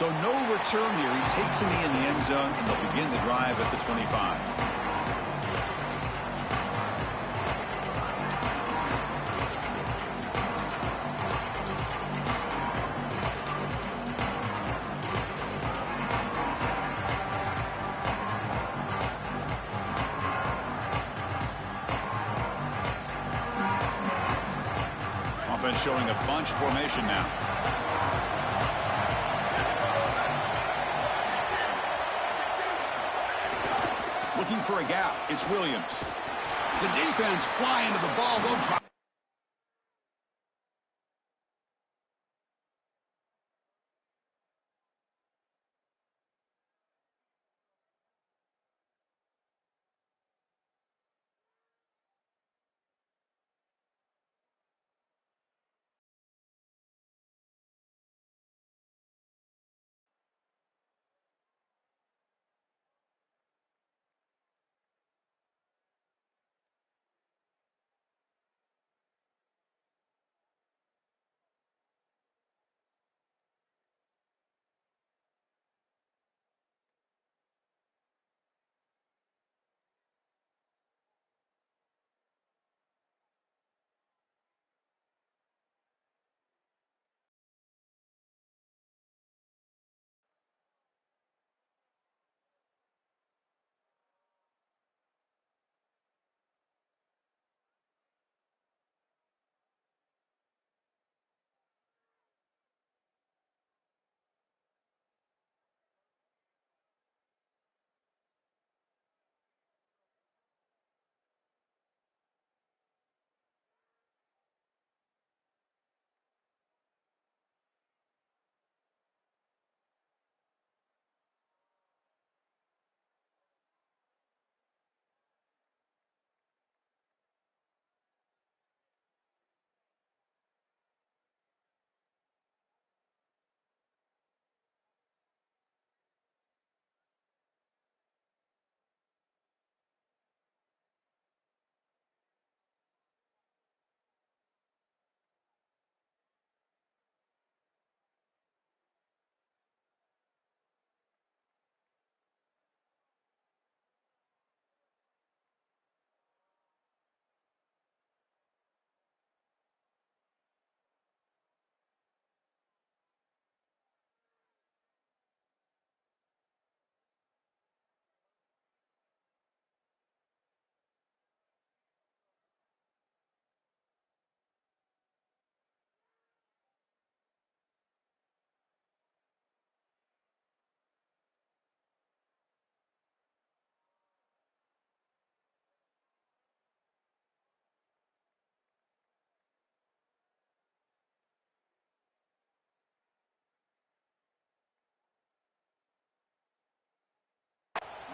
So no return here. He takes a knee in the end zone, and they'll begin the drive at the 25. Offense showing a bunch formation now. Looking for a gap. It's Williams. The defense fly into the ball. They'll try.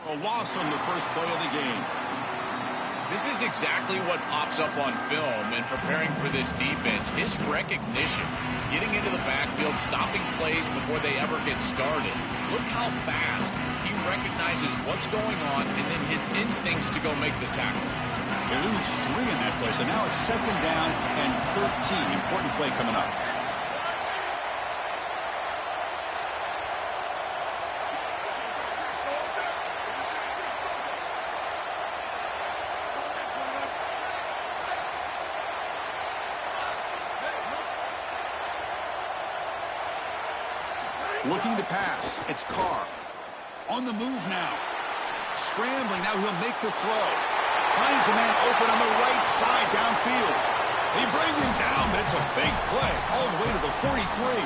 A loss on the first play of the game. This is exactly what pops up on film and preparing for this defense. His recognition, getting into the backfield, stopping plays before they ever get started. Look how fast he recognizes what's going on and then his instincts to go make the tackle. They lose 3 in that play, so now it's 2nd down and 13. Important play coming up. Looking to pass. It's Carr. On the move now. Scrambling. Now he'll make the throw. Finds a man open on the right side downfield. They bring him down, but it's a big play. All the way to the 43.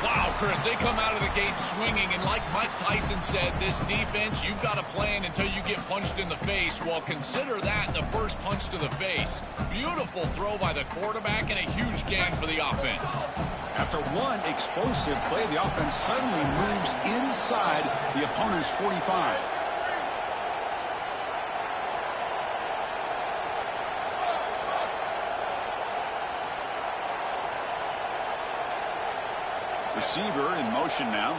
Wow, Chris, they come out of the gate swinging, and like Mike Tyson said, this defense, you've got to plan until you get punched in the face. Well, consider that the first punch to the face. Beautiful throw by the quarterback and a huge gain for the offense. After one explosive play, the offense suddenly moves inside the opponent's 45. Receiver in motion now.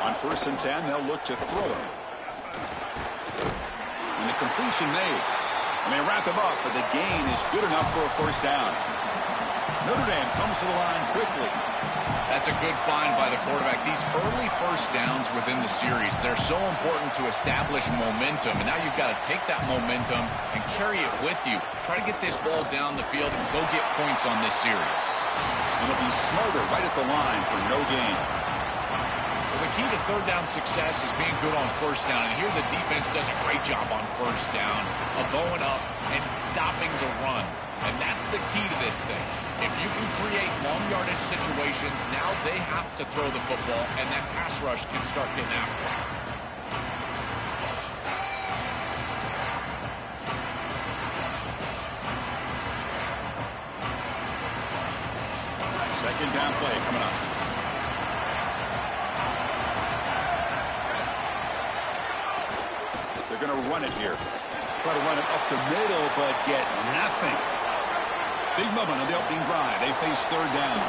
On 1st and 10, they'll look to throw it. And the completion made. And they wrap him up, but the gain is good enough for a 1st down. Notre Dame comes to the line quickly. That's a good find by the quarterback. These early first downs within the series, they're so important to establish momentum. And now you've got to take that momentum and carry it with you. Try to get this ball down the field and go get points on this series. And it'll be Smolder right at the line for no gain. Well, the key to third down success is being good on first down. And here the defense does a great job on first down of going up and stopping the run. And that's the key to this thing. If you can create long yardage situations, now they have to throw the football, and that pass rush can start getting after it. Second down play coming up. They're going to run it here. Try to run it up the middle, but get nothing. Big moment on the opening drive. They face third down.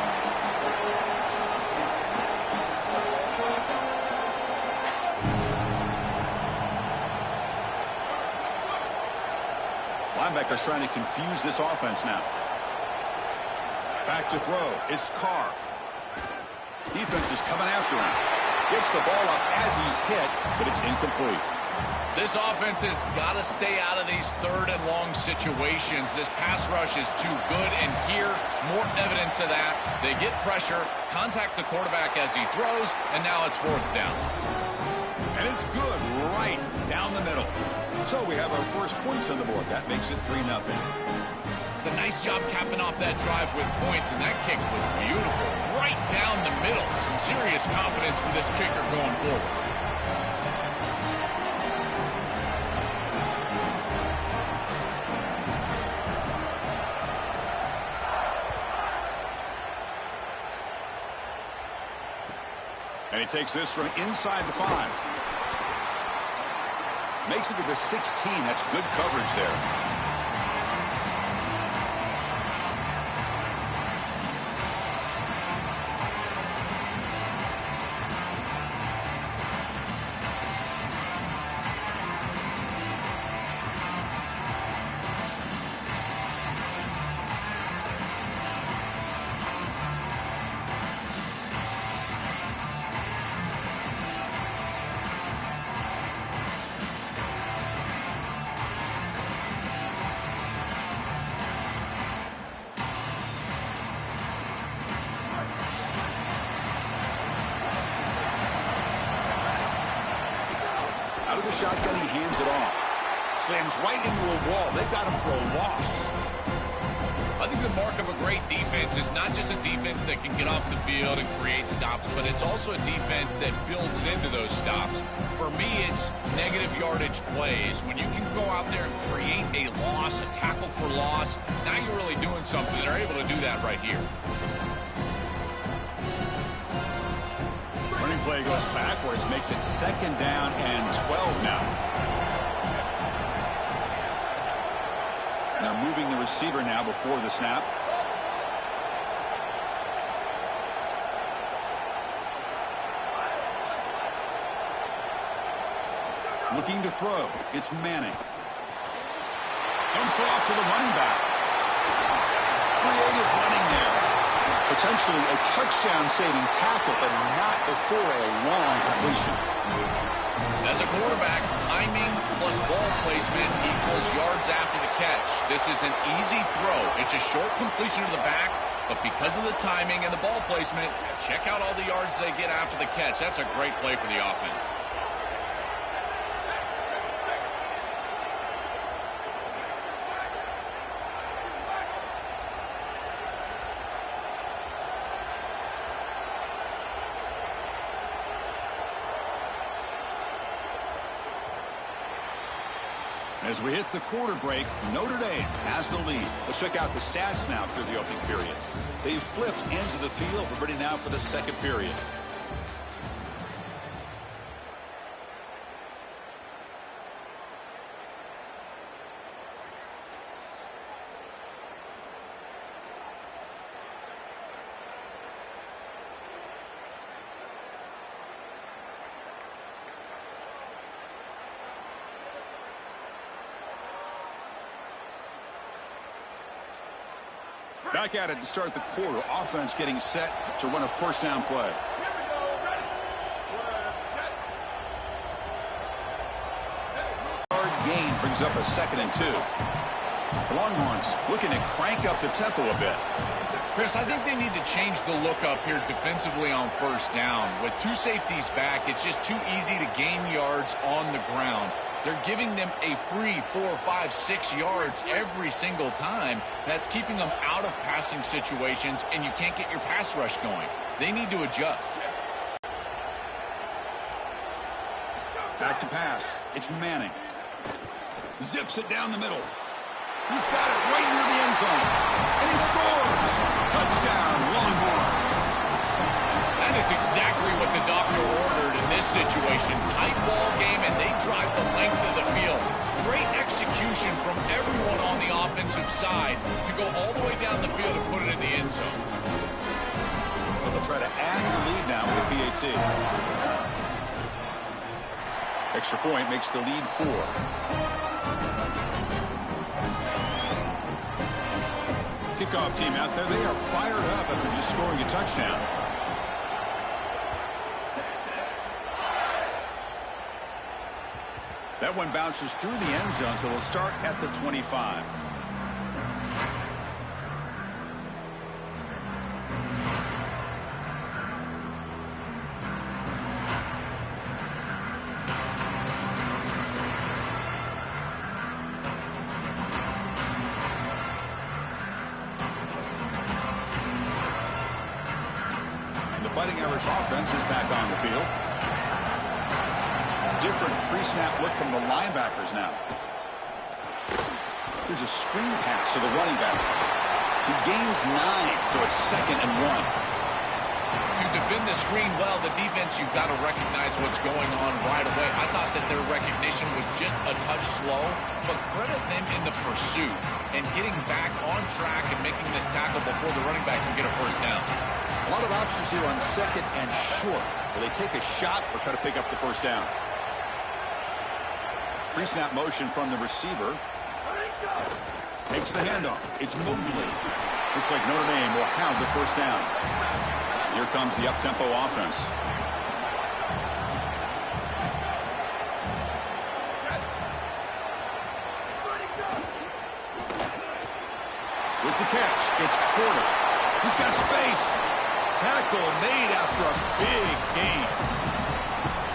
Linebackers trying to confuse this offense now. Back to throw. It's Carr. Defense is coming after him. Gets the ball up as he's hit, but it's incomplete. This offense has got to stay out of these third and long situations. This pass rush is too good, and here, more evidence of that. They get pressure, contact the quarterback as he throws, and now it's fourth down. And it's good right down the middle. So we have our first points on the board. That makes it 3-0. It's a nice job capping off that drive with points, and that kick was beautiful. Right down the middle. Some serious confidence from this kicker going forward. And he takes this from inside the 5. Makes it to the 16. That's good coverage there. Out of the shotgun, he hands it off. Slams right into a wall. They've got him for a loss. I think the mark of a great defense is not just a defense that can get off the field and create stops, but it's also a defense that builds into those stops. For me, it's negative yardage plays. When you can go out there and create a loss, a tackle for loss, now you're really doing something. They're able to do that right here. Running play goes backwards, makes it second down and 12 now. Now moving the receiver now before the snap. Looking to throw. It's Manning. Comes off to the running back. Creative running there. Potentially a touchdown-saving tackle, but not before a long completion. As a quarterback, timing plus ball placement equals yards after the catch. This is an easy throw. It's a short completion to the back, but because of the timing and the ball placement, check out all the yards they get after the catch. That's a great play for the offense. As we hit the quarter break, Notre Dame has the lead. Let's check out the stats now through the opening period. They've flipped ends of the field. We're ready now for the second period. Back at it to start the quarter. Offense getting set to run a first down play. Hard gain brings up a 2nd and 2. The Longhorns looking to crank up the tempo a bit. Chris, I think they need to change the look up here defensively on first down. With 2 safeties back, it's just too easy to gain yards on the ground. They're giving them a free 4, 5, 6 yards every single time. That's keeping them out of passing situations, and you can't get your pass rush going. They need to adjust. Back to pass. It's Manning. Zips it down the middle. He's got it right near the end zone. And he scores! Touchdown, Longhorns. That is exactly what the doctor ordered in this situation. Tight ball game, and they drive the length of the field. Great execution from everyone on the offensive side to go all the way down the field and put it in the end zone. Well, they'll try to add the lead now with a PAT. Extra point makes the lead 4. Kickoff team out there, they are fired up after just scoring a touchdown. That one bounces through the end zone, so they'll start at the 25. Fighting Irish offense is back on the field. Different pre-snap look from the linebackers now. There's a screen pass to the running back. He gains 9, so it's 2nd and 1. To defend the screen well, the defense, you've got to recognize what's going on right away. I thought that their recognition was just a touch slow, but credit them in the pursuit and getting back on track and making this tackle before the running back can get a first down. A lot of options here on 2nd and short. Will they take a shot or try to pick up the first down? Pre-snap motion from the receiver. Takes the handoff. It's Mobley. Looks like Notre Dame will have the first down. Here comes the up-tempo offense. With the catch, it's Porter. He's got space. Tackle made after a big gain.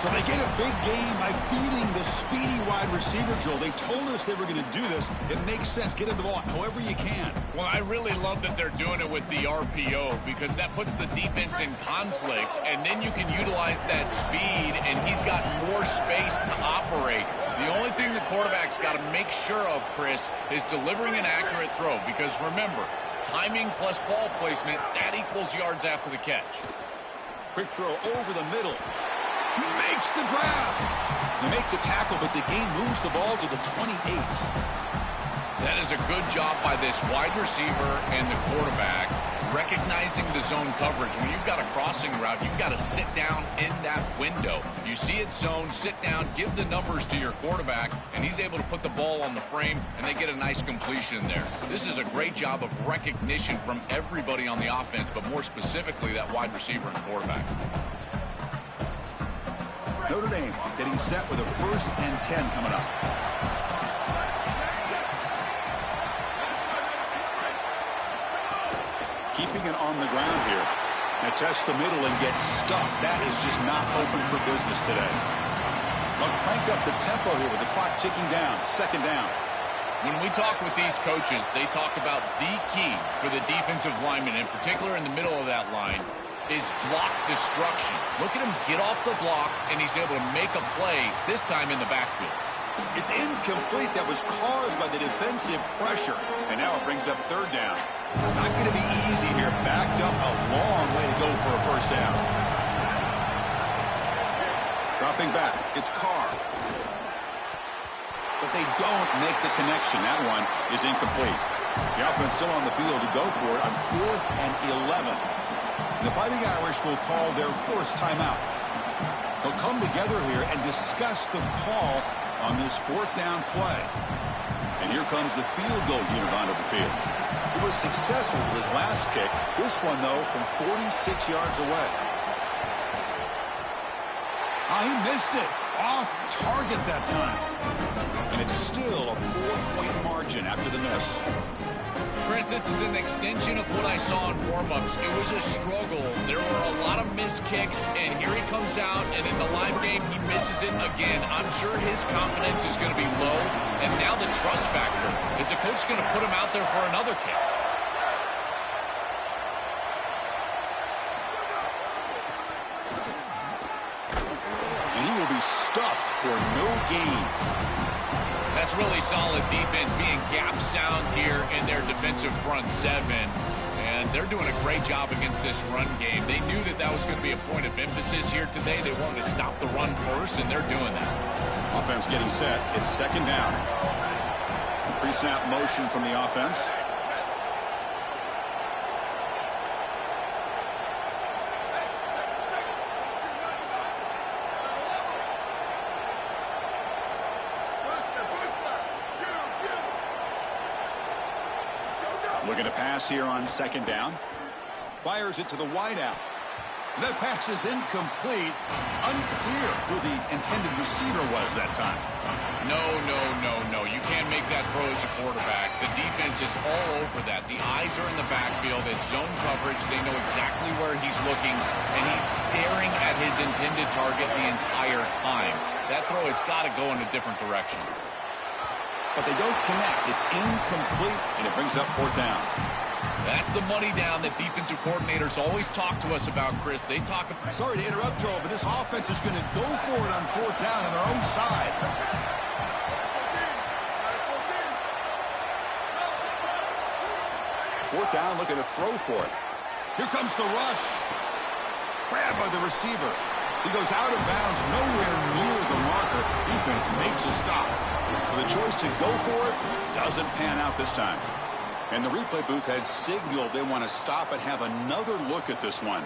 So they get a big gain by feeding the speedy wide receiver, Joel. They told us they were going to do this. It makes sense. Get him the ball however you can. Well, I really love that they're doing it with the RPO because that puts the defense in conflict, and then you can utilize that speed, and he's got more space to operate. The only thing the quarterback's got to make sure of, Chris, is delivering an accurate throw because, remember, timing plus ball placement, that equals yards after the catch. Quick throw over the middle. He makes the grab. They make the tackle, but the game moves the ball to the 28. That is a good job by this wide receiver and the quarterback recognizing the zone coverage. When you've got a crossing route, you've got to sit down in that window. You see it zone, sit down, give the numbers to your quarterback, and he's able to put the ball on the frame, and they get a nice completion there. This is a great job of recognition from everybody on the offense, but more specifically that wide receiver and quarterback. Notre Dame getting set with a 1st and 10 coming up. Keeping it on the ground here. They test the middle and get stuck. That is just not open for business today. They'll crank up the tempo here with the clock ticking down. 2nd down. When we talk with these coaches, they talk about the key for the defensive lineman, in particular in the middle of that line, is block destruction. Look at him get off the block, and he's able to make a play, this time in the backfield. It's incomplete. That was caused by the defensive pressure. And now it brings up 3rd down. Not going to be easy here. Backed up a long way to go for a first down. Dropping back. It's Carr. But they don't make the connection. That one is incomplete. The offense still on the field to go for it on 4th and 11. The Fighting Irish will call their first timeout. They'll come together here and discuss the call on this 4th down play. And here comes the field goal unit onto the field. He was successful with his last kick. This one, though, from 46 yards away. He missed it. Off target that time. And it's still a 4-point margin after the miss. Chris, this is an extension of what I saw in warm-ups. It was a struggle. There were a lot of missed kicks, and here he comes out, and in the live game, he misses it again. I'm sure his confidence is going to be low, and now the trust factor. Is the coach going to put him out there for another kick? And he will be stuffed for no gain. That's really solid defense, being gap sound here in their defensive front seven. And they're doing a great job against this run game. They knew that that was going to be a point of emphasis here today. They wanted to stop the run first, and they're doing that. Offense getting set. It's second down. Pre-snap motion from the offense. Looking to pass here on second down. Fires it to the wideout. That pass is incomplete. Unclear who the intended receiver was that time. No. You can't make that throw as a quarterback. The defense is all over that. The eyes are in the backfield. It's zone coverage. They know exactly where he's looking, and he's staring at his intended target the entire time. That throw has got to go in a different direction. But they don't connect. It's incomplete, and it brings up fourth down. That's the money down that defensive coordinators always talk to us about, Chris. They talk about... Sorry to interrupt, Joel, but this offense is going to go for it on fourth down on their own side. Fourth down, looking to throw for it. Here comes the rush. Grabbed by the receiver. He goes out of bounds, nowhere near the marker. Defense makes a stop. So the choice to go for it doesn't pan out this time. And the replay booth has signaled they want to stop and have another look at this one.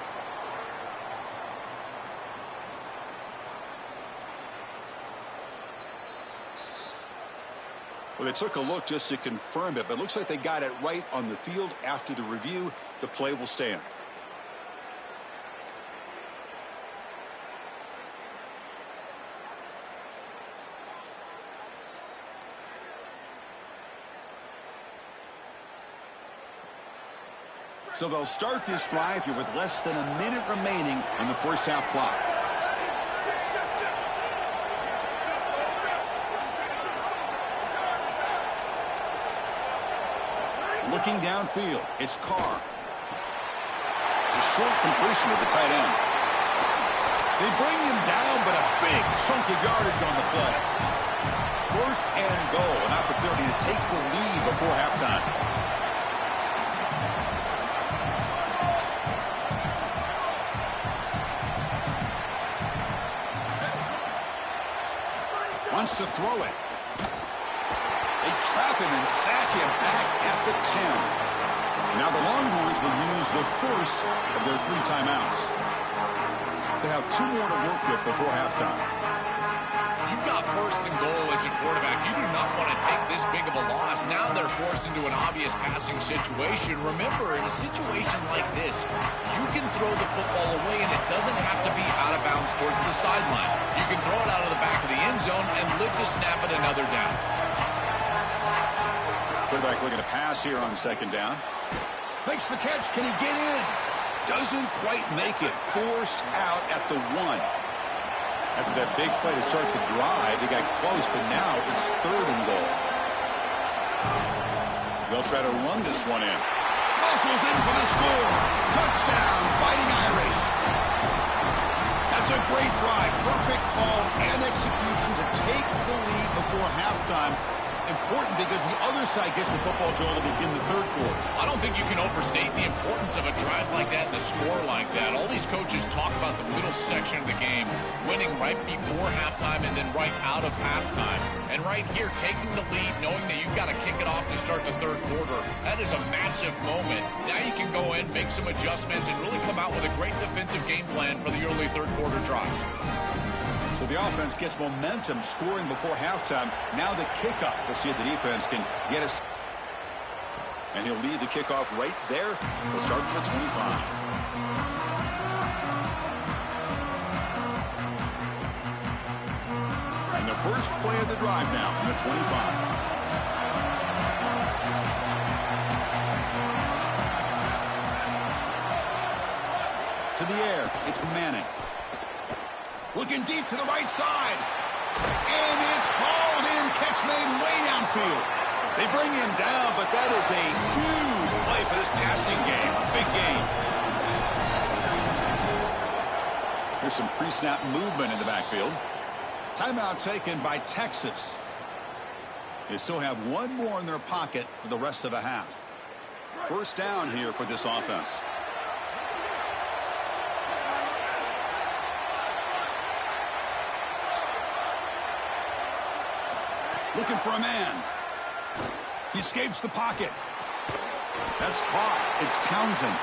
Well, they took a look just to confirm it, but it looks like they got it right on the field. After the review, the play will stand. So they'll start this drive here with less than a minute remaining on the first half clock. Looking downfield, it's Carr. A short completion of the tight end. They bring him down, but a big chunk of yardage on the play. First and goal, an opportunity to take the lead before halftime. Wants to throw it. They trap him and sack him back at the 10. Now the Longhorns will use the first of their 3 timeouts. They have 2 more to work with before halftime. You've got first and goal as a quarterback. You do not want to take this big of a loss. Now they're forced into an obvious passing situation. Remember, in a situation like this, you can throw the football away, and it doesn't have to be out of bounds towards the sideline. You can throw it out of the back of the end zone and live to snap it another down. Quarterback looking to pass here on second down. Makes the catch. Can he get in? Doesn't quite make it. Forced out at the 1. After that big play to start the drive, they got close, but now it's third and goal. They'll try to run this one in. Muscles in for the score. Touchdown, Fighting Irish. That's a great drive. Perfect call and execution to take the lead before halftime. Important because the other side gets the football, Joel, to begin the third quarter. I don't think you can overstate the importance of a drive like that and a score like that. All these coaches talk about the middle section of the game, winning right before halftime and then right out of halftime. And right here, taking the lead, knowing that you've got to kick it off to start the third quarter, that is a massive moment. Now you can go in, make some adjustments, and really come out with a great defensive game plan for the early third quarter drive. So Well, the offense gets momentum scoring before halftime. Now the kickoff. We'll see if the defense can get us. And he'll lead the kickoff right there. He'll start from the 25. And the first play of the drive now from the 25. To the air, it's Manning. Looking deep to the right side. And it's hauled in. Catch made way downfield. They bring him down, but that is a huge play for this passing game. Big game. Here's some pre-snap movement in the backfield. Timeout taken by Texas. They still have one more in their pocket for the rest of the half. First down here for this offense. Looking for a man. He escapes the pocket. That's caught. It's Townsend.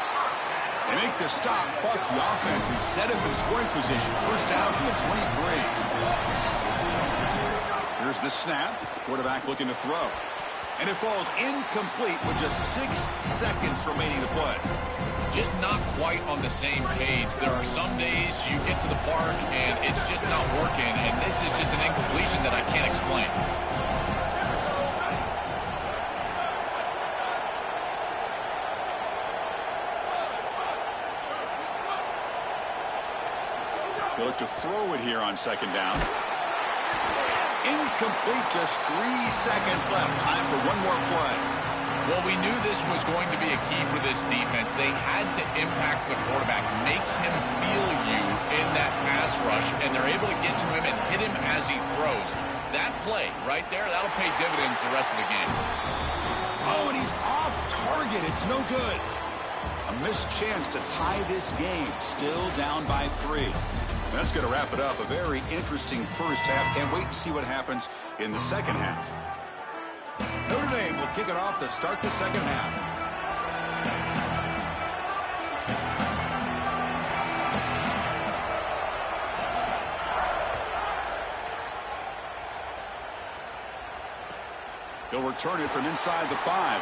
They make the stop, but the offense is set up in scoring position. First down from the 23. Here's the snap. Quarterback looking to throw. And it falls incomplete with just 6 seconds remaining to play. Just not quite on the same page. There are some days you get to the park and it's just not working, and this is just an incompletion that I can't explain. They look to throw it here on second down. Incomplete, just 3 seconds left. Time for one more play. Well, we knew this was going to be a key for this defense. They had to impact the quarterback, make him feel you in that pass rush, and they're able to get to him and hit him as he throws. That play right there, that'll pay dividends the rest of the game. Oh, and he's off target. It's no good. A missed chance to tie this game. Still down by 3. That's going to wrap it up. A very interesting first half. Can't wait to see what happens in the second half. Notre Dame will kick it off to start the second half. He'll return it from inside the 5.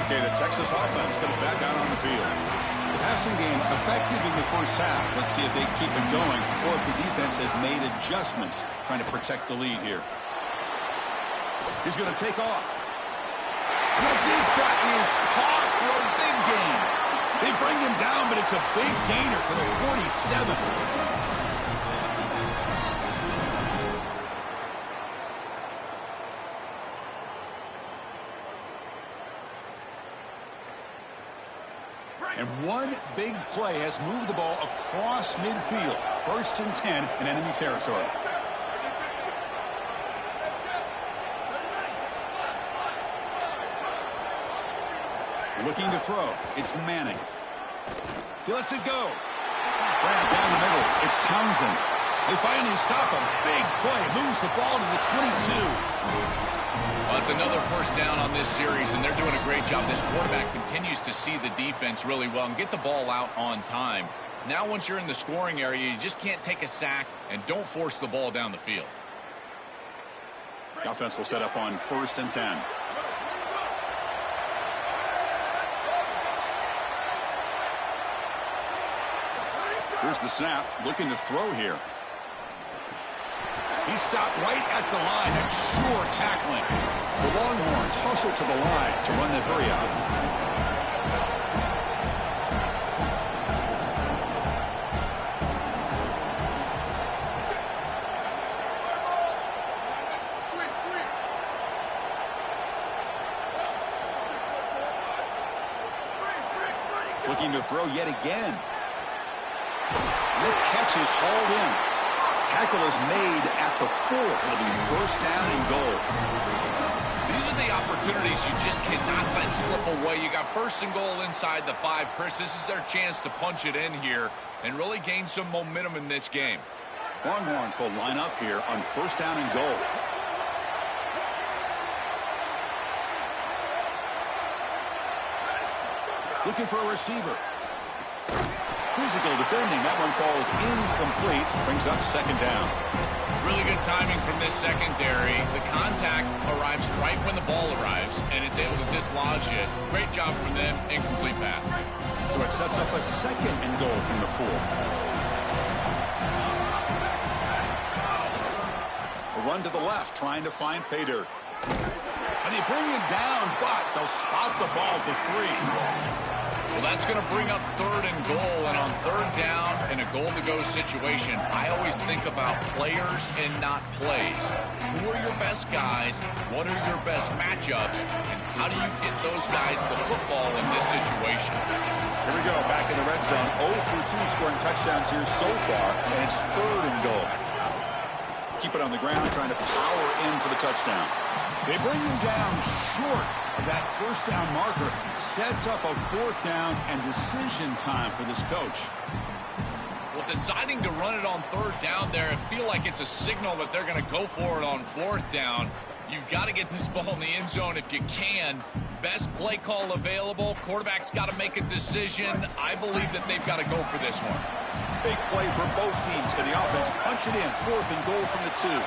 Okay, the Texas offense comes back out on the field. The passing game effective in the first half. Let's see if they keep it going or if the defense has made adjustments trying to protect the lead here. He's going to take off. And the deep shot is caught for a big gain. They bring him down, but it's a big gainer for the 47. And one big play has moved the ball across midfield. 1st and 10 in enemy territory. Looking to throw. It's Manning. He lets it go. Grab down the middle. It's Townsend. They finally stop him. Big play. Moves the ball to the 22. Well, it's another first down on this series, and they're doing a great job. This quarterback continues to see the defense really well and get the ball out on time. Now, once you're in the scoring area, you just can't take a sack and don't force the ball down the field. The offense will set up on 1st and 10. Here's the snap. Looking to throw here. He stopped right at the line. That's sure tackling. The Longhorns hustle to the line to run the hurry out. Looking to throw yet again. The catch is hauled in. Tackle is made at the 4. It'll be first down and goal. These are the opportunities you just cannot let slip away. You got first and goal inside the 5. Chris, this is their chance to punch it in here and really gain some momentum in this game. Longhorns will line up here on first down and goal. Looking for a receiver. Physical defending. That one falls incomplete. Brings up second down. Really good timing from this secondary. The contact arrives right when the ball arrives, and it's able to dislodge it. Great job from them. Incomplete pass. So it sets up a second and goal from the 4. A run to the left, trying to find pay dirt. And they bring him down, but they'll spot the ball to 3. Well, that's going to bring up third and goal, and on third down in a goal-to-go situation, I always think about players and not plays. Who are your best guys? What are your best matchups? And how do you get those guys the football in this situation? Here we go, back in the red zone. 0 for 2 scoring touchdowns here so far, and it's third and goal. Keep it on the ground, trying to power in for the touchdown. They bring him down short of that first down marker. Sets up a fourth down and decision time for this coach. Well, deciding to run it on third down there, I feel like it's a signal that they're going to go for it on fourth down. You've got to get this ball in the end zone if you can. Best play call available. Quarterback's got to make a decision. I believe that they've got to go for this one. Big play for both teams. Can the offense punch it in? Fourth and goal from the 2.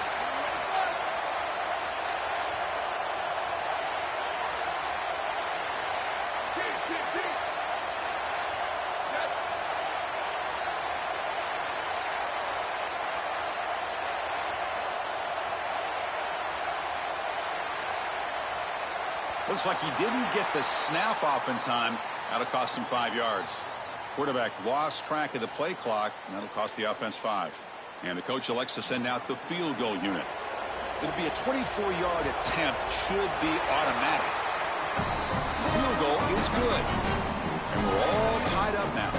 Looks like he didn't get the snap off in time. That'll cost him 5 yards. Quarterback lost track of the play clock, and that'll cost the offense 5. And the coach elects to send out the field goal unit. It'll be a 24-yard attempt. Should be automatic. Field goal is good. And we're all tied up now.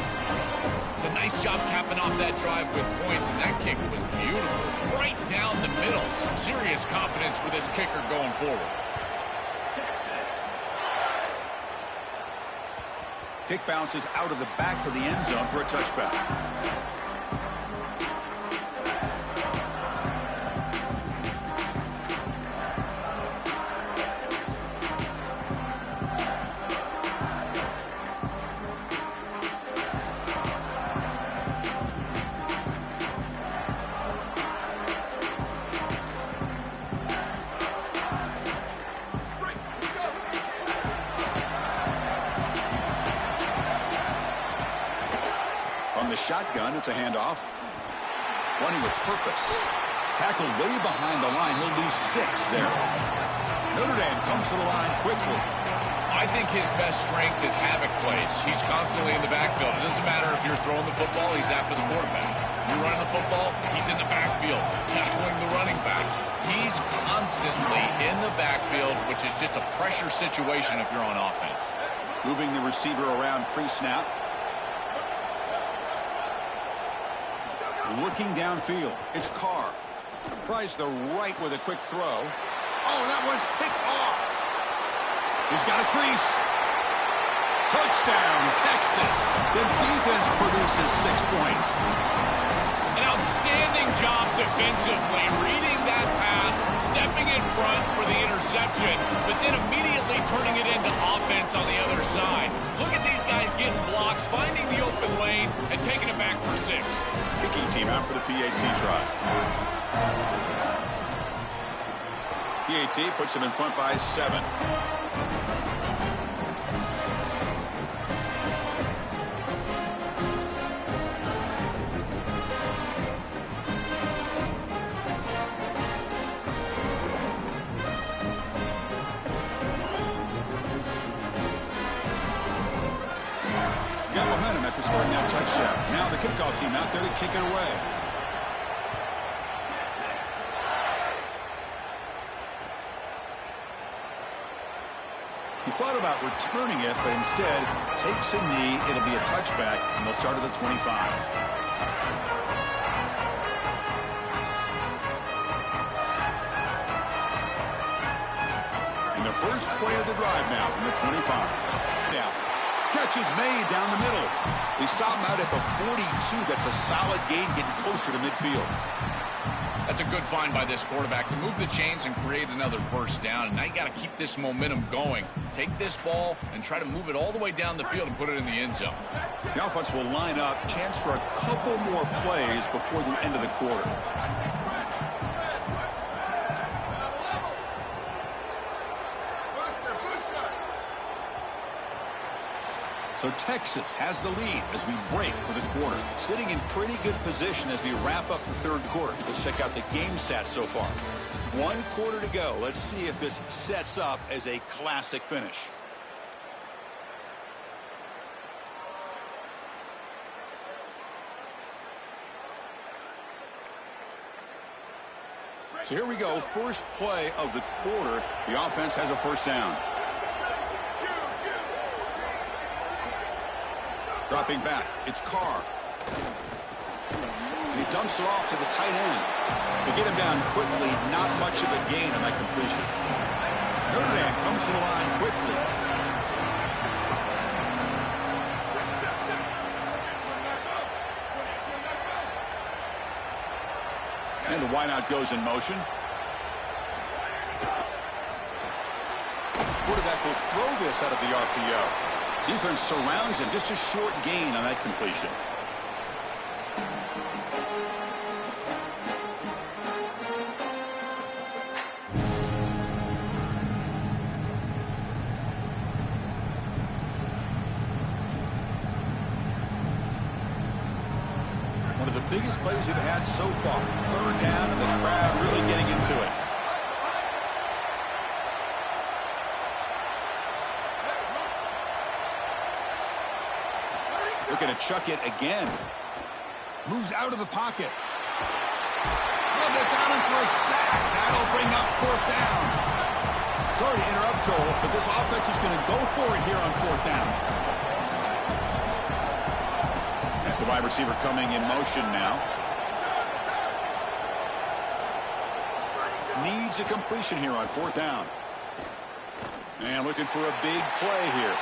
It's a nice job capping off that drive with points, and that kick was beautiful. Right down the middle. Some serious confidence for this kicker going forward. Kick bounces out of the back of the end zone for a touchback. The shotgun, it's a handoff. Running with purpose. Tackled way behind the line. He'll lose 6 there. Notre Dame comes to the line quickly. I think his best strength is havoc plays. He's constantly in the backfield. It doesn't matter if you're throwing the football, he's after the quarterback. You're running the football, he's in the backfield, tackling the running back. He's constantly in the backfield, which is just a pressure situation if you're on offense. Moving the receiver around pre-snap. Looking downfield, it's Carr. Tries the right with a quick throw. Oh, that one's picked off. He's got a crease. Touchdown, Texas. The defense produces 6 points. An outstanding job defensively, reading that pass, stepping in front for the interception, but then immediately turning it into offense on the other side. Look at these guys getting blocks, finding the open lane, and taking it back for 6. Kicking team out for the PAT try. PAT puts him in front by 7. Got momentum after scoring that touchdown. Now the kickoff team out there to kick it away. He thought about returning it, but instead takes a knee. It'll be a touchback, and they'll start at the 25. the first play of the drive now from the 25. Now, catch is made down the middle. They stop him out at the 42. That's a solid gain, getting closer to midfield. That's a good find by this quarterback to move the chains and create another first down. And now you got to keep this momentum going. Take this ball and try to move it all the way down the field and put it in the end zone. The offense will line up. Chance for a couple more plays before the end of the quarter. So Texas has the lead as we break for the quarter. Sitting in pretty good position as we wrap up the third quarter. Let's check out the game stats so far. 1 quarter to go. Let's see if this sets up as a classic finish. So here we go. First play of the quarter. The offense has a first down. Dropping back, it's Carr. And he dumps it off to the tight end. They get him down quickly, not much of a gain on that completion. Notre Dame comes to the line quickly. And the wideout goes in motion. Quarterback will throw this out of the RPO. Defense surrounds him. Just a short gain on that completion. One of the biggest plays we've had so far. Third down, and the crowd really getting into it. Looking to chuck it again. Moves out of the pocket. Oh, they've got him for a sack. That'll bring up fourth down. Sorry to interrupt, Joel, but this offense is going to go for it here on fourth down. That's the wide receiver coming in motion now. Needs a completion here on fourth down. And looking for a big play here.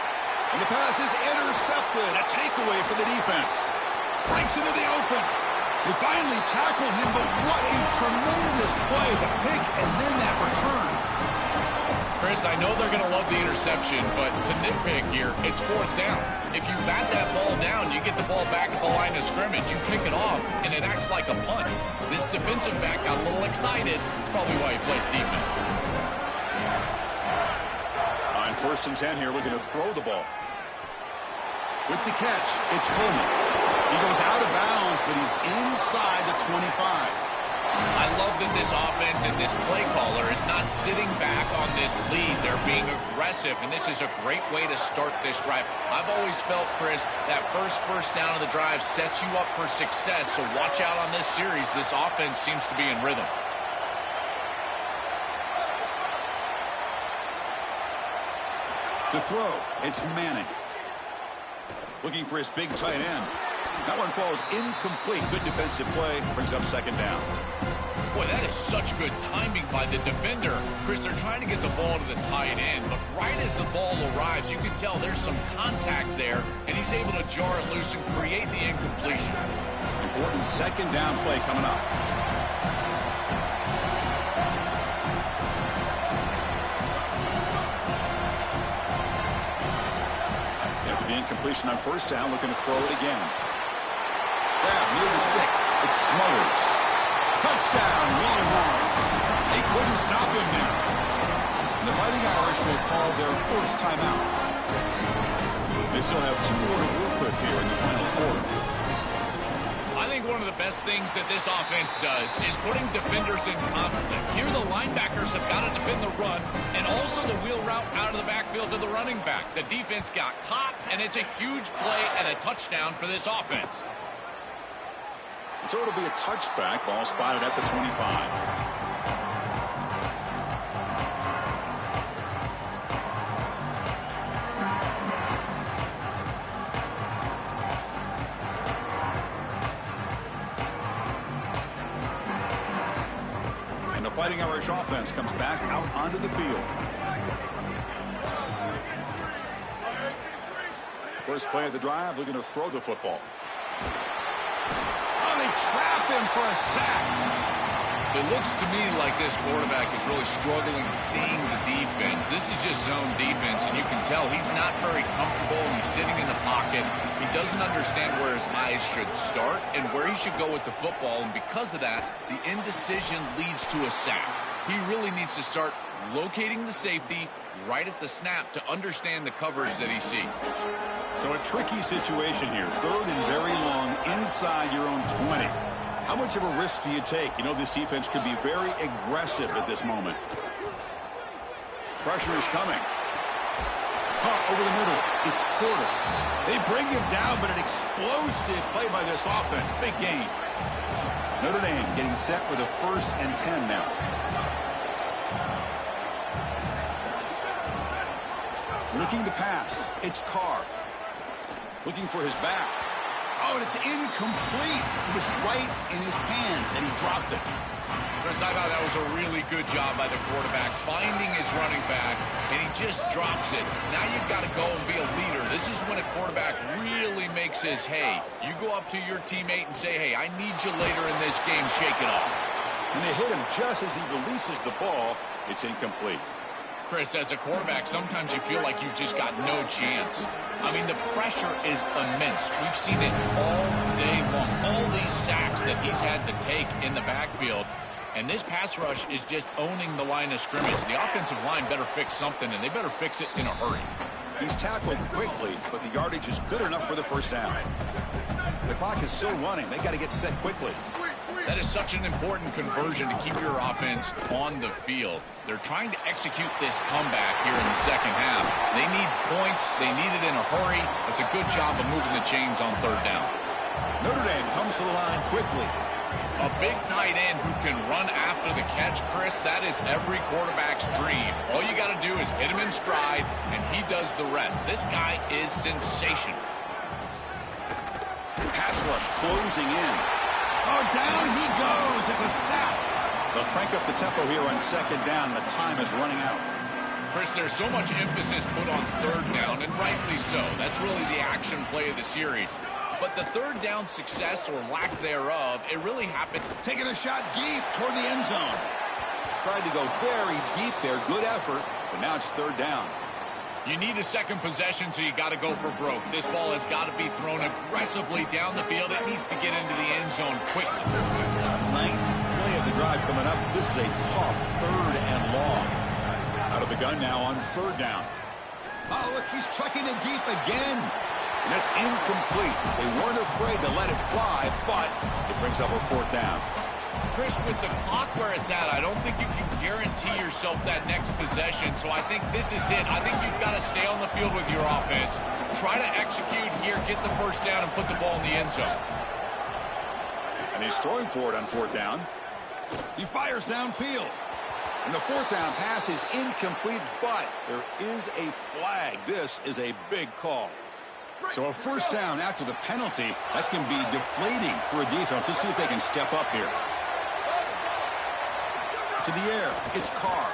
And the pass is intercepted. A takeaway for the defense. Breaks into the open. They finally tackle him, but what a tremendous play. The pick and then that return. Chris, I know they're going to love the interception, but to nitpick here, it's fourth down. If you bat that ball down, you get the ball back at the line of scrimmage. You pick it off, and it acts like a punt. This defensive back got a little excited. It's probably why he plays defense. On 1st and 10 here, looking to throw the ball. With the catch, it's Coleman. He goes out of bounds, but he's inside the 25. I love that this offense and this play caller is not sitting back on this lead. They're being aggressive, and this is a great way to start this drive. I've always felt, Chris, that first down of the drive sets you up for success, so watch out on this series. This offense seems to be in rhythm. To throw, it's Manning. Looking for his big tight end. That one falls incomplete. Good defensive play. Brings up second down. Boy, that is such good timing by the defender. Chris, they're trying to get the ball to the tight end, but right as the ball arrives, you can tell there's some contact there, and he's able to jar it loose and create the incompletion. Important second down play coming up. After the incompletion on first down, looking to throw it again. Grab near the sticks. It's Smothers. Touchdown, Longhorns. They couldn't stop him there. And the Fighting Irish will call their first timeout. They still have 2 more to work with here in the final quarter. I think one of the best things that this offense does is putting defenders in conflict. Here the linebackers have got to defend the run and also the wheel route out of the backfield to the running back. The defense got caught, and it's a huge play and a touchdown for this offense. So it'll be a touchback. Ball spotted at the 25. And the Fighting Irish offense comes back out onto the field. First play of the drive, looking to throw the football. Oh, they trap him for a sack. It looks to me like this quarterback is really struggling seeing the defense. This is just zone defense, and you can tell he's not very comfortable, and he's sitting in the pocket. He doesn't understand where his eyes should start and where he should go with the football, and because of that, the indecision leads to a sack. He really needs to start locating the safety right at the snap to understand the coverage that he sees. So a tricky situation here. 3rd and very long inside your own 20. How much of a risk do you take? You know this defense could be very aggressive at this moment. Pressure is coming. Caught over the middle. It's Porter. They bring him down, but an explosive play by this offense. Big gain. Notre Dame getting set with a 1st and 10 now. Looking to pass. It's Carr. Looking for his back. Oh, and it's incomplete. It was right in his hands, and he dropped it. Chris, I thought that was a really good job by the quarterback, finding his running back, and he just drops it. Now you've got to go and be a leader. This is when a quarterback really makes his hay. You go up to your teammate and say, hey, I need you later in this game. Shake it off. And they hit him just as he releases the ball. It's incomplete. Chris, as a quarterback, sometimes you feel like you've just got no chance. I mean, the pressure is immense. We've seen it all day long. All these sacks that he's had to take in the backfield. And this pass rush is just owning the line of scrimmage. The offensive line better fix something, and they better fix it in a hurry. He's tackled quickly, but the yardage is good enough for the first down. The clock is still running. They got to get set quickly. That is such an important conversion to keep your offense on the field. They're trying to execute this comeback here in the second half. They need points. They need it in a hurry. It's a good job of moving the chains on 3rd down. Notre Dame comes to the line quickly. A big tight end who can run after the catch, Chris, that is every quarterback's dream. All you got to do is hit him in stride, and he does the rest. This guy is sensational. Pass rush closing in. Oh, down he goes. It's a sack. They'll crank up the tempo here on 2nd down. The time is running out. Chris, there's so much emphasis put on 3rd down, and rightly so. That's really the action play of the series. But the 3rd down success or lack thereof, it really happened. Taking a shot deep toward the end zone. Tried to go very deep there. Good effort, but now it's 3rd down. You need a second possession, so you got to go for broke. This ball has got to be thrown aggressively down the field. It needs to get into the end zone quickly. 9th play of the drive coming up. This is a tough 3rd and long. Out of the gun now on 3rd down. Oh, look, he's chucking it deep again. And that's incomplete. They weren't afraid to let it fly, but it brings up a 4th down. Chris, with the clock where it's at, I don't think you can guarantee yourself that next possession. So I think this is it. I think you've got to stay on the field with your offense. Try to execute here, get the first down, and put the ball in the end zone. And he's throwing for it on 4th down. He fires downfield. And the 4th down pass is incomplete, but there is a flag. This is a big call. So a first down after the penalty, that can be deflating for a defense. Let's see if they can step up here. To the air, it's Carr.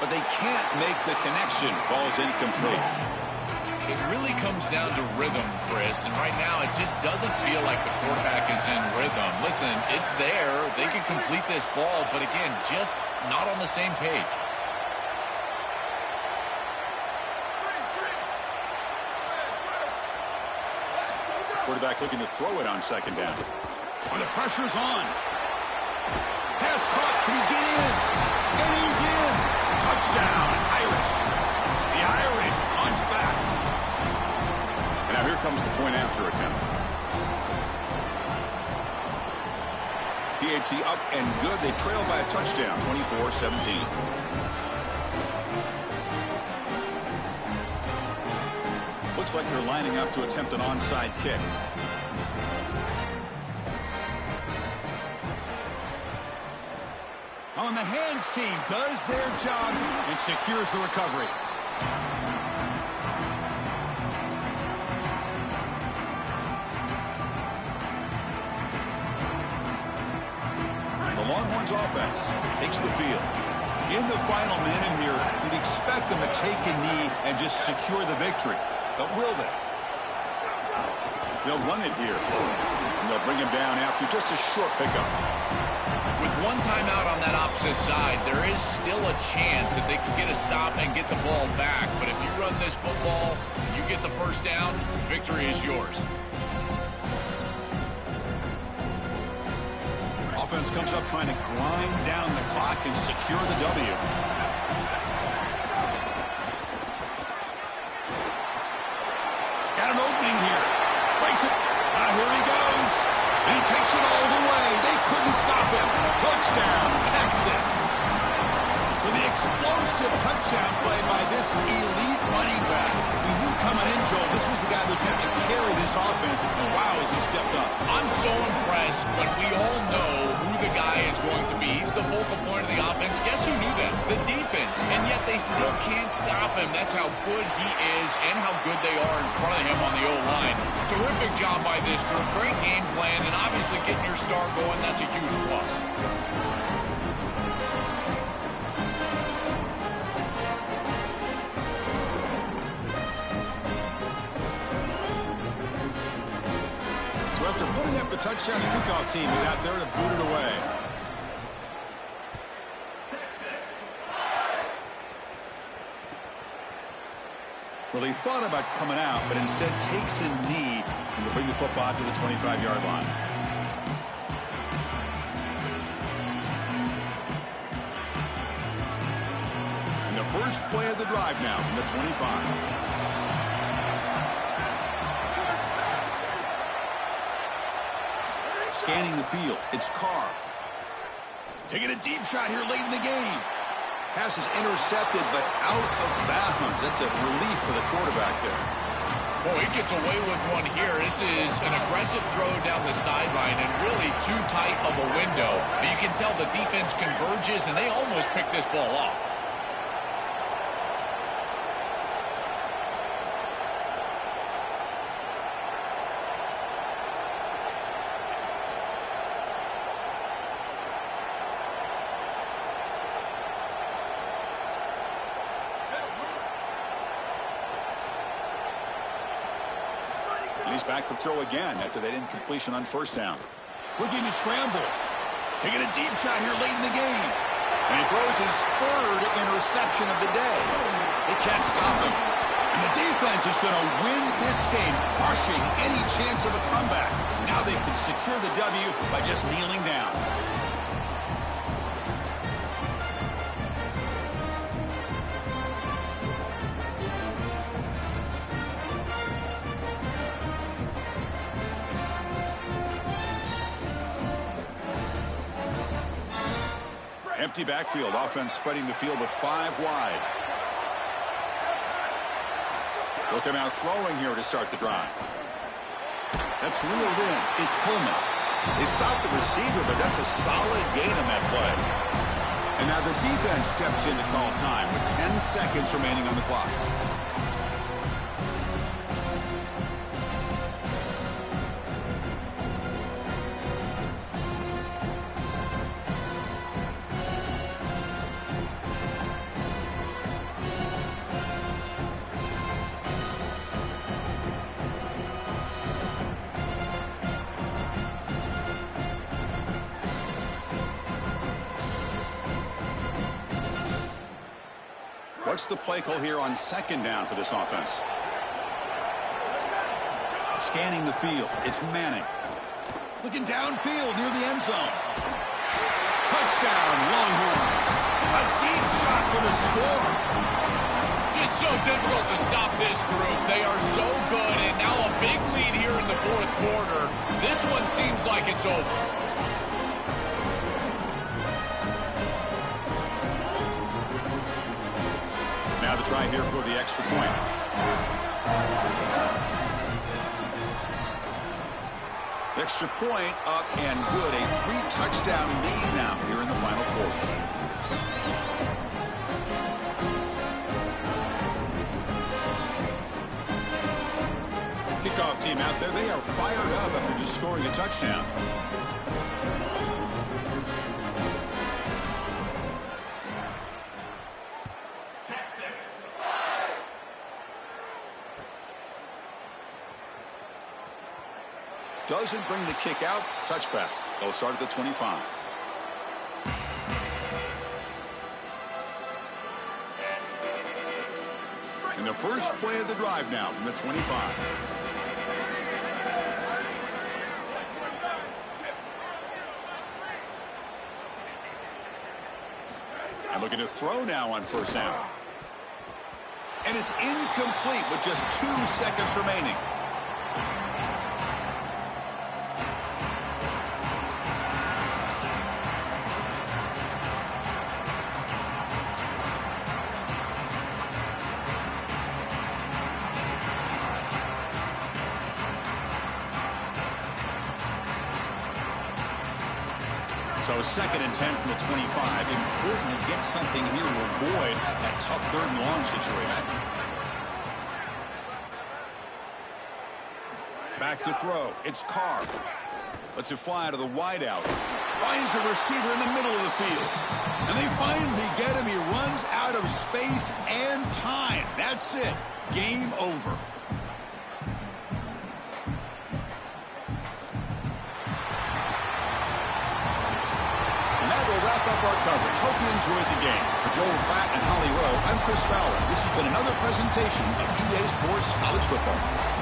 But they can't make the connection. Ball's incomplete. It really comes down to rhythm, Chris, and right now it just doesn't feel like the quarterback is in rhythm. Listen, it's there. They can complete this ball, but again, just not on the same page. Quarterback looking to throw it on 2nd down. Oh, the pressure's on. Pass caught. Can he get in? And he's in. Touchdown, Irish. The Irish punch back. And now here comes the point after attempt. PAT up and good. They trail by a touchdown, 24-17. Looks like they're lining up to attempt an onside kick. Oh, and the hands team does their job and secures the recovery. The Longhorns offense takes the field. In the final minute here, you'd expect them to take a knee and just secure the victory. But will they? They'll run it here. And they'll bring him down after just a short pickup. With one timeout on that opposite side, there is still a chance that they could get a stop and get the ball back. But if you run this football and you get the first down, victory is yours. Offense comes up trying to grind down the clock and secure the W. Got an opening here. Breaks it. Here he goes. He takes it all the way. They couldn't stop him. Touchdown, Texas. For the explosive touchdown play by this elite running back. We knew coming in, Joel, this was the guy who's going to have to carry this offense. And wow, has he stepped up. I'm so impressed when we all know who the guy is going to be. He's the focal point of the offense. Guess who knew that? The defense. And yet they still can't stop him. That's how good he is and how good they are in front of him on the O-line. Terrific job by this group. Great game plan. And obviously getting your star going, that's a huge plus. So after putting up the touchdown, the kickoff team is out there to boot it away. Well, he thought about coming out, but instead takes a knee and will bring the football to the 25-yard line. And the first play of the drive now from the 25. Scanning the field, it's Carr. Taking a deep shot here late in the game. Pass is intercepted, but out of bounds. That's a relief for the quarterback there. Boy, he gets away with one here. This is an aggressive throw down the sideline and really too tight of a window. But you can tell the defense converges, and they almost pick this ball off. He's back to throw again after that incompletion on first down. Looking to scramble. Taking a deep shot here late in the game. And he throws his third interception of the day. They can't stop him. And the defense is going to win this game, crushing any chance of a comeback. Now they can secure the W by just kneeling down. Empty backfield, offense spreading the field with 5 wide. Look him out throwing here to start the drive. That's reeled in. It's Coleman. They stopped the receiver, but that's a solid gain on that play. And now the defense steps in to call time with 10 seconds remaining on the clock. What's the play call here on second down for this offense? Scanning the field. It's Manning. Looking downfield near the end zone. Touchdown, Longhorns. A deep shot for the score. Just so difficult to stop this group. They are so good, and now a big lead here in the fourth quarter. This one seems like it's over. Now the try here for the extra point. Extra point up and good. A 3-touchdown lead now here in the final quarter. Kickoff team out there. They are fired up after just scoring a touchdown. Doesn't bring the kick out. Touchback. They'll start at the 25. And the first play of the drive now from the 25. And looking to throw now on first down. And it's incomplete with just 2 seconds remaining. So 2nd and 10 from the 25. Important to get something here to avoid that tough 3rd and long situation. Back to throw. It's Carr. Lets it fly out of the wideout. Finds a receiver in the middle of the field. And they finally get him. He runs out of space and time. That's it. Game over. Our coverage. Hope you enjoyed the game. For Joel Pratt and Holly Rowe, I'm Chris Fowler. This has been another presentation of EA Sports College Football.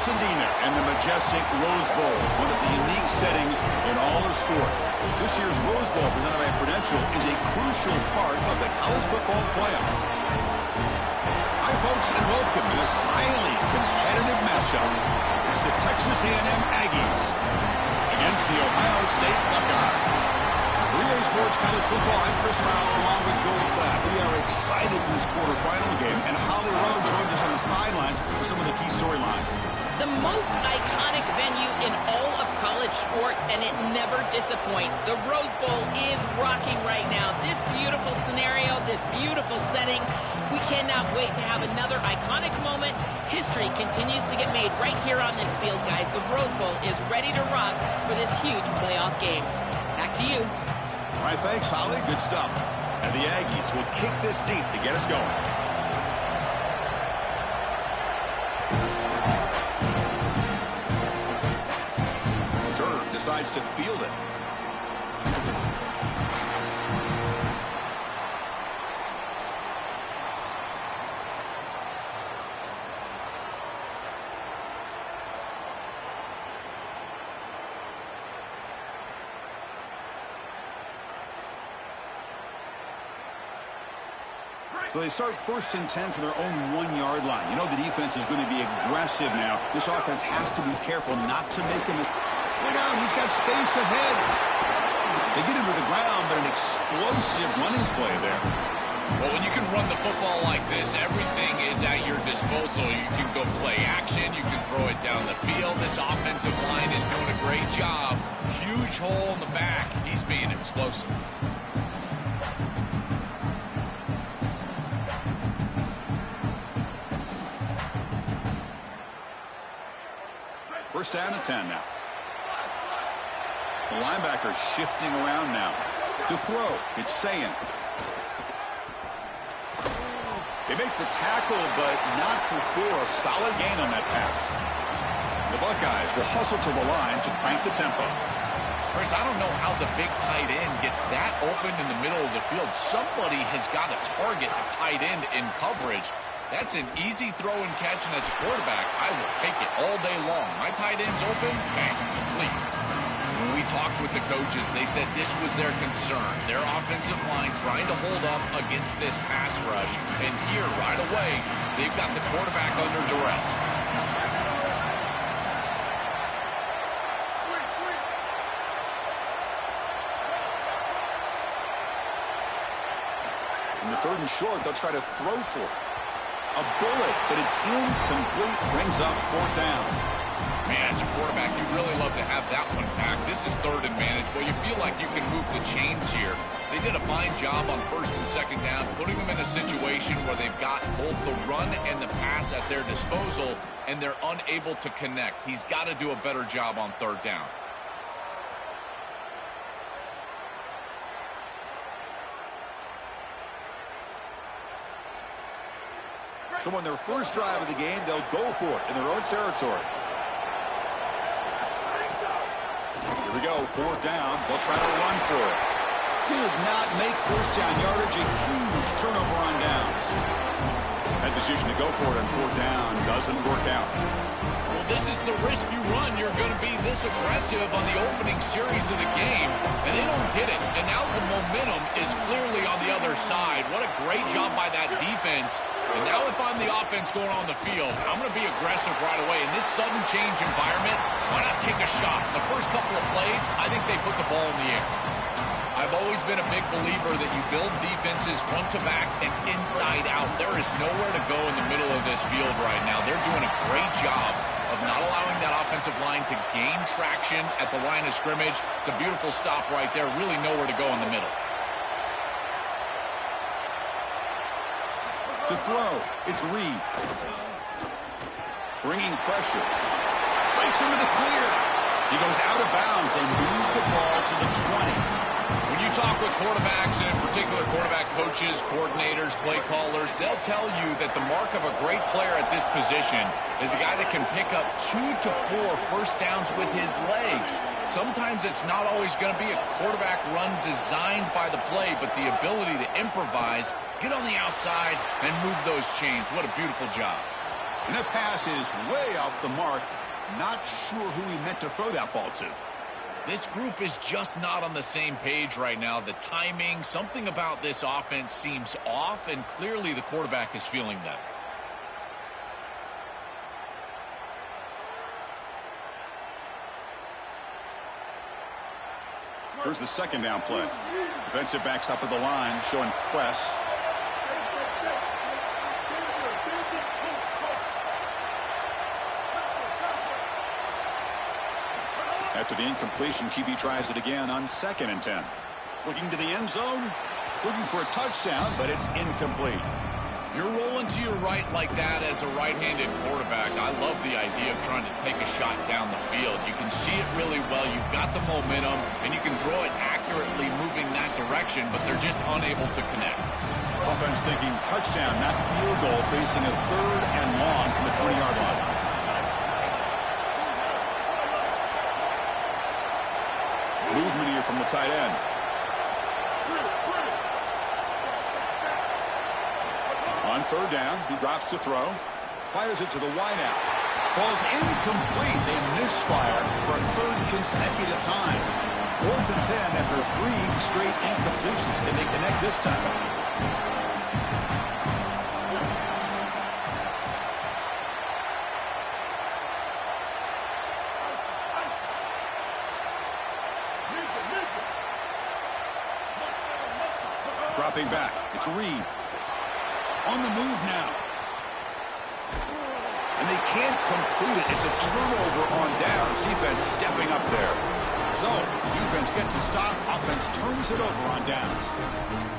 Pasadena and the majestic Rose Bowl, one of the unique settings in all of sport. This year's Rose Bowl, presented by Prudential, is a crucial part of the college football playoff. Hi, folks, and welcome to this highly competitive matchup. It's the Texas A&M Aggies against the Ohio State Buckeyes. Relay Sports College Football, I'm Chris Fowler along with Joel Klatt. We are excited for this quarterfinal game, and Holly Rowe joins us on the sidelines with some of the key storylines. The most iconic venue in all of college sports, and it never disappoints. The Rose Bowl is rocking right now. This beautiful scenario, this beautiful setting. We cannot wait to have another iconic moment. History continues to get made right here on this field, guys. The Rose Bowl is ready to rock for this huge playoff game. Back to you. All right, thanks, Holly. Good stuff. And the Aggies will kick this deep to get us going. Turner decides to field it. So they start 1st and 10 from their own 1-yard line. You know the defense is going to be aggressive now. This offense has to be careful not to make him. Look out, he's got space ahead. They get him to the ground, but an explosive running play there. Well, when you can run the football like this, everything is at your disposal. You can go play action. You can throw it down the field. This offensive line is doing a great job. Huge hole in the back. He's being explosive. First down and 10 now. The linebacker shifting around now. To throw, it's Sayin. They make the tackle, but not before a solid gain on that pass. The Buckeyes will hustle to the line to crank the tempo. Chris, I don't know how the big tight end gets that open in the middle of the field. Somebody has got to target the tight end in coverage. That's an easy throw and catch, and as a quarterback, I will take it all day long. My tight end's open, bang, complete. When we talked with the coaches, they said this was their concern. Their offensive line trying to hold up against this pass rush. And here, right away, they've got the quarterback under duress. In the 3rd and short, they'll try to throw for it. A bullet, but it's incomplete, brings up 4th down. Man, as a quarterback, you'd really love to have that one back. This is 3rd and managed. Well, you feel like you can move the chains here. They did a fine job on 1st and 2nd down, putting them in a situation where they've got both the run and the pass at their disposal, and they're unable to connect. He's got to do a better job on 3rd down. So on their first drive of the game, they'll go for it in their own territory. Here we go, 4th down. They'll try to run for it. Did not make 1st down yardage, a huge turnover on downs. That decision to go for it on 4th down doesn't work out. Well, this is the risk you run. You're going to be this aggressive on the opening series of the game, and they don't get it. And now the momentum is clearly on the other side. What a great job by that defense. And now if I'm the offense going on the field, I'm going to be aggressive right away. In this sudden change environment, why not take a shot? The first couple of plays, I think they put the ball in the air. I've always been a big believer that you build defenses front to back and inside out. There is nowhere to go in the middle of this field right now. They're doing a great job of not allowing that offensive line to gain traction at the line of scrimmage. It's a beautiful stop right there. Really nowhere to go in the middle. To throw, it's Reed. Bringing pressure. Breaks into the clear. He goes out of bounds. They move the ball to the 20. When you talk with quarterbacks, and in particular quarterback coaches, coordinators, play callers, they'll tell you that the mark of a great player at this position is a guy that can pick up 2 to 4 first downs with his legs. Sometimes it's not always going to be a quarterback run designed by the play, but the ability to improvise, get on the outside, and move those chains. What a beautiful job. And that pass is way off the mark. Not sure who he meant to throw that ball to. This group is just not on the same page right now. The timing, something about this offense seems off, and clearly the quarterback is feeling that. Here's the second down play. Defensive backs up at the line, showing press. After the incompletion, QB tries it again on 2nd and 10. Looking to the end zone, looking for a touchdown, but it's incomplete. You're rolling to your right like that as a right-handed quarterback. I love the idea of trying to take a shot down the field. You can see it really well. You've got the momentum, and you can throw it accurately moving that direction, but they're just unable to connect. Offense thinking touchdown, not field goal, facing a 3rd and long from the 20-yard line. Movement here from the tight end. On 3rd down, he drops to throw. Fires it to the wideout. Falls incomplete. They misfire for a 3rd consecutive time. 4th and 10 after 3 straight incompletions. Can they connect this time? Dropping back. It's Reed. On the move now. And they can't complete it. It's a turnover on downs. Defense stepping up there. So, defense gets to stop. Offense turns it over on downs.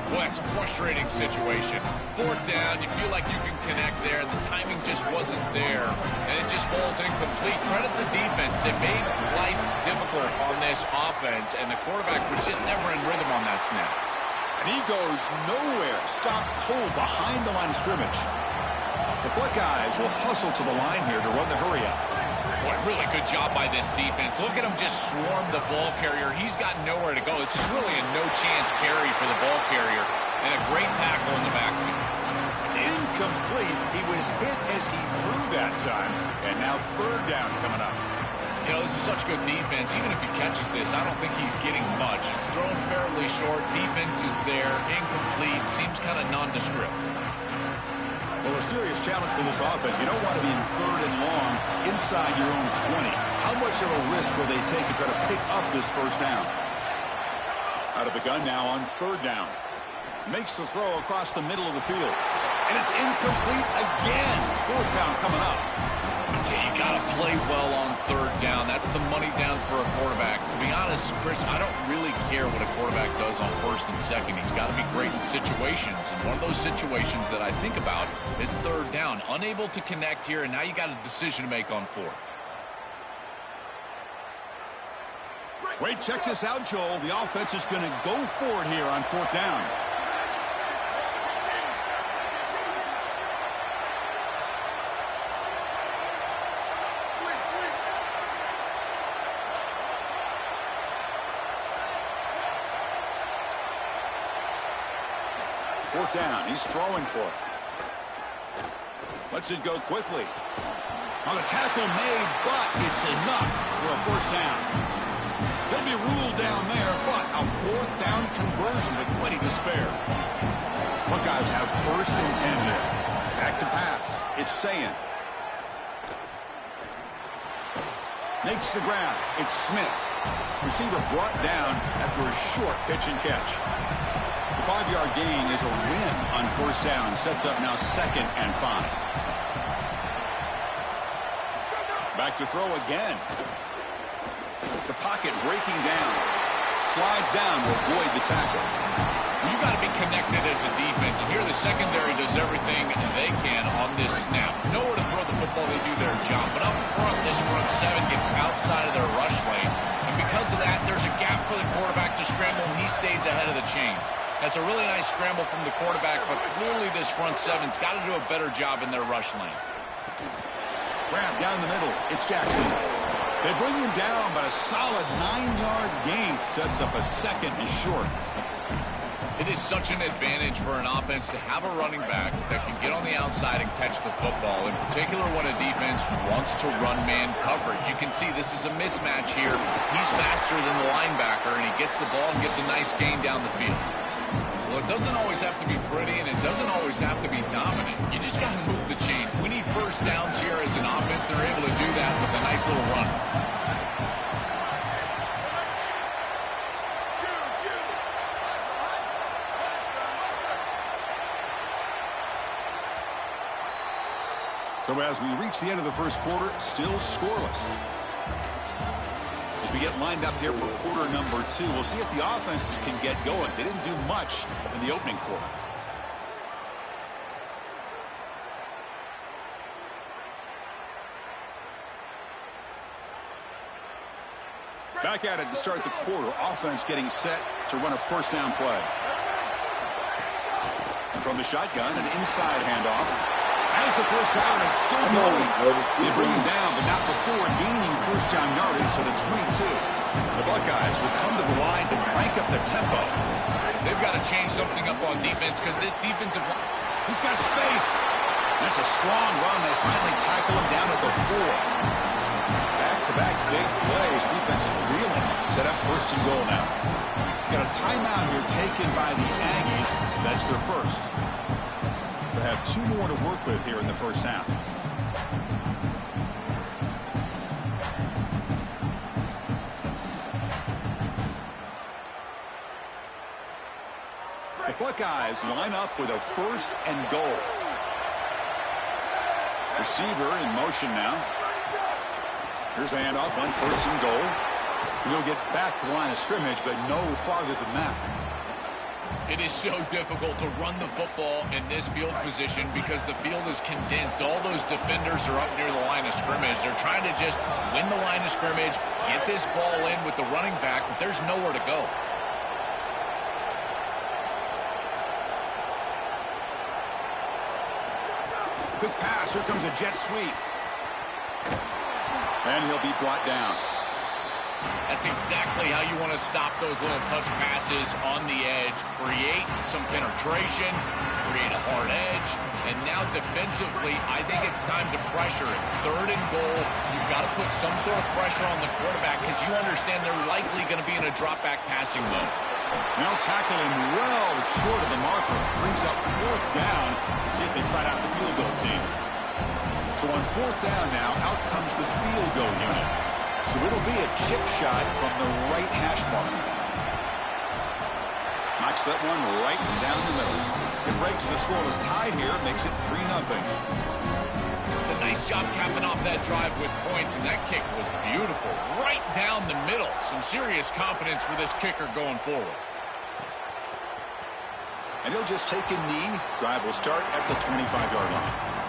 Well, that's a frustrating situation. 4th down, you feel like you can connect there, and the timing just wasn't there, and it just falls incomplete. Credit the defense. They made life difficult on this offense, and the quarterback was just never in rhythm on that snap. And he goes nowhere. Stopped cold behind the line of scrimmage. The Buckeyes will hustle to the line here to run the hurry up. Boy, really good job by this defense. Look at him just swarm the ball carrier. He's got nowhere to go. It's just really a no-chance carry for the ball carrier, and a great tackle in the backfield. It's incomplete. He was hit as he threw that time, and now 3rd down coming up. You know, this is such good defense. Even if he catches this, I don't think he's getting much. It's thrown fairly short. Defense is there. Incomplete. Seems kind of nondescript. Well, a serious challenge for this offense. You don't want to be in 3rd and long inside your own 20. How much of a risk will they take to try to pick up this 1st down? Out of the gun now on 3rd down. Makes the throw across the middle of the field. And it's incomplete again. 4th down coming up. I tell you, you got to play well on 3rd down. That's the money down for a quarterback. To be honest, Chris, I don't really care what a quarterback does on 1st and 2nd. He's got to be great in situations. And one of those situations that I think about is 3rd down. Unable to connect here, and now you got a decision to make on 4th. Wait, check this out, Joel. The offense is going to go for it here on 4th down. Down. He's throwing for it. Lets it go quickly. On the tackle made, but it's enough for a 1st down. He'll be ruled down there, but a 4th down conversion with plenty to spare. Buckeyes have 1st and 10 here. Back to pass. It's Sayin. Makes the grab. It's Smith. Receiver brought down after a short pitch and catch. The 5-yard gain is a win on 1st down. Sets up now 2nd and 5. Back to throw again. The pocket breaking down. Slides down to avoid the tackle. You've got to be connected as a defense. And here the secondary does everything they can on this snap. Nowhere to throw the football, they do their job. But up front, this front 7 gets outside of their rush lanes. And because of that, there's a gap for the quarterback to scramble, and he stays ahead of the chains. That's a really nice scramble from the quarterback, but clearly this front 7's got to do a better job in their rush lanes. Grab down the middle. It's Jackson. They bring him down, but a solid 9-yard gain sets up a 2nd and short. It is such an advantage for an offense to have a running back that can get on the outside and catch the football, in particular when a defense wants to run man coverage. You can see this is a mismatch here. He's faster than the linebacker, and he gets the ball and gets a nice gain down the field. Well, it doesn't always have to be pretty, and it doesn't always have to be dominant. You just got to move the chains. We need first downs here as an offense. They're able to do that with a nice little run. So as we reach the end of the first quarter, still scoreless. As we get lined up here for quarter number 2, we'll see if the offenses can get going. They didn't do much in the opening quarter. Back at it to start the quarter. Offense getting set to run a first down play. And from the shotgun, an inside handoff. As the first down is still going, they bring him down, but not before gaining first down yardage to the 22. The Buckeyes will come to the line to crank up the tempo. They've got to change something up on defense because this defensive line... He's got space. That's a strong run. They finally tackle him down at the 4. Back-to-back big plays. Defense is reeling. Set up first and goal now. Got a timeout here taken by the Aggies. That's their first. They have 2 more to work with here in the first half. The Buckeyes line up with a first and goal. Receiver in motion now. Here's the handoff on first and goal. He'll get back to the line of scrimmage, but no farther than that. It is so difficult to run the football in this field position because the field is condensed. All those defenders are up near the line of scrimmage. They're trying to just win the line of scrimmage, get this ball in with the running back, but there's nowhere to go. Quick pass. Here comes a jet sweep. And he'll be brought down. That's exactly how you want to stop those little touch passes on the edge. Create some penetration, create a hard edge, and now defensively, I think it's time to pressure. It's third and goal. You've got to put some sort of pressure on the quarterback because you understand they're likely going to be in a drop-back passing mode. Now tackle him well short of the marker. Brings up 4th down. See if they try out the field goal team. So on 4th down now, out comes the field goal unit. So it'll be a chip shot from the right hash mark. Knocks that one right down the middle. It breaks the scoreless tie here, makes it 3-0. It's a nice job capping off that drive with points, and that kick was beautiful. Right down the middle. Some serious confidence for this kicker going forward. And he'll just take a knee. Drive will start at the 25-yard line.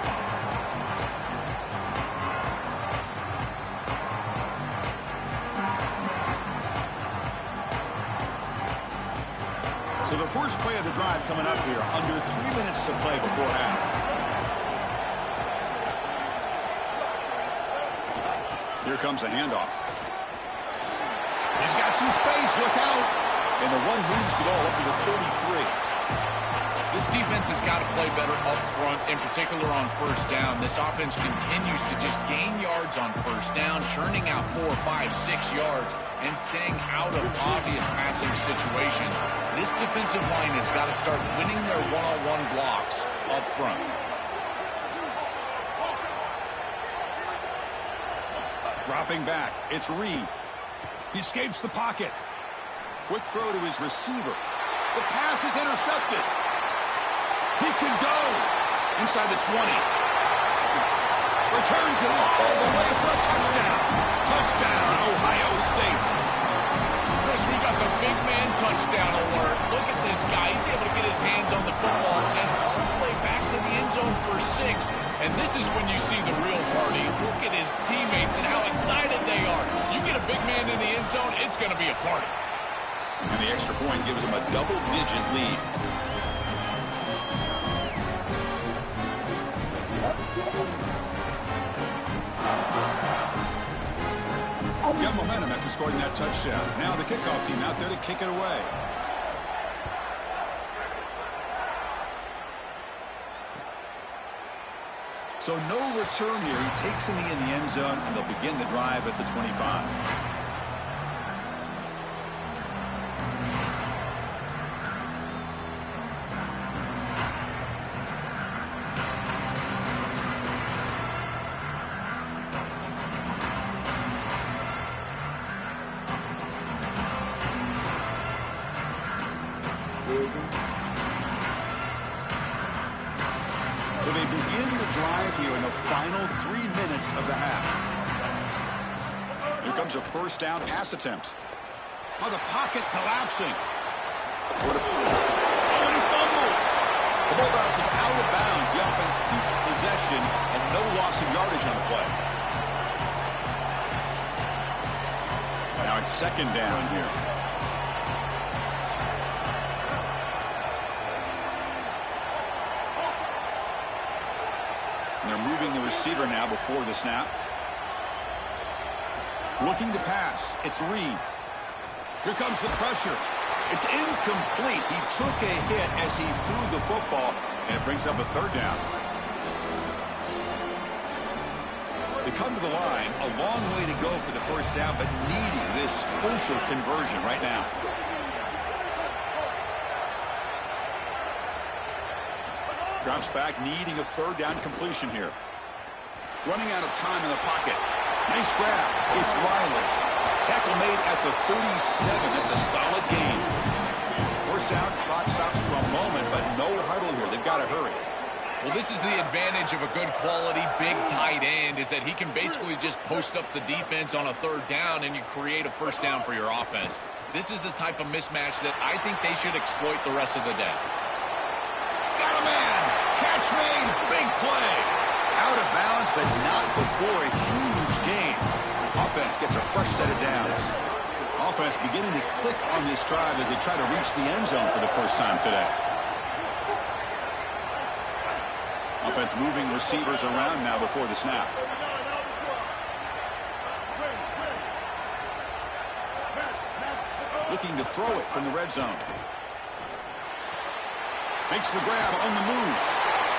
So the first play of the drive coming up here. Under 3 minutes to play before half. Here comes a handoff. He's got some space. Look out. And the one moves the ball up to the 33. This defense has got to play better up front, in particular on first down. This offense continues to just gain yards on first down, churning out 4, 5, 6 yards, and staying out of obvious passing situations. This defensive line has got to start winning their one-on-one blocks up front. Dropping back, it's Reed. He escapes the pocket. Quick throw to his receiver. The pass is intercepted. He can go inside the 20. Returns it all the way for a touchdown. Touchdown, Ohio State. Chris, we got the big man touchdown alert. Look at this guy. He's able to get his hands on the football and all the way back to the end zone for 6. And this is when you see the real party. Look at his teammates and how excited they are. You get a big man in the end zone, it's going to be a party. And the extra point gives them a double-digit lead. Got momentum after scoring that touchdown. Now the kickoff team out there to kick it away. So no return here. He takes a knee in the end zone, and they'll begin the drive at the 25. So they begin the drive here in the final 3 minutes of the half. Here comes a first down pass attempt. Oh, the pocket collapsing. Oh, and he fumbles. The ball bounces out of bounds. The offense keeps possession and no loss of yardage on the play. Now it's second down here. They're moving the receiver now before the snap. Looking to pass. It's Reed. Here comes the pressure. It's incomplete. He took a hit as he threw the football, and it brings up a third down. They come to the line. A long way to go for the first down, but needing this crucial conversion right now. Drops back, needing a third down completion here. Running out of time in the pocket. Nice grab. It's Riley. Tackle made at the 37. That's a solid gain. First down, clock stops for a moment, but no huddle here. They've got to hurry. Well, this is the advantage of a good quality big tight end, is that he can basically just post up the defense on a third down and you create a first down for your offense. This is the type of mismatch that I think they should exploit the rest of the day. Got a man. Catch made. Big play. Out of bounds, but not before a huge gain. Offense gets a fresh set of downs. Offense beginning to click on this drive as they try to reach the end zone for the first time today. Offense moving receivers around now before the snap. Looking to throw it from the red zone. Makes the grab on the move.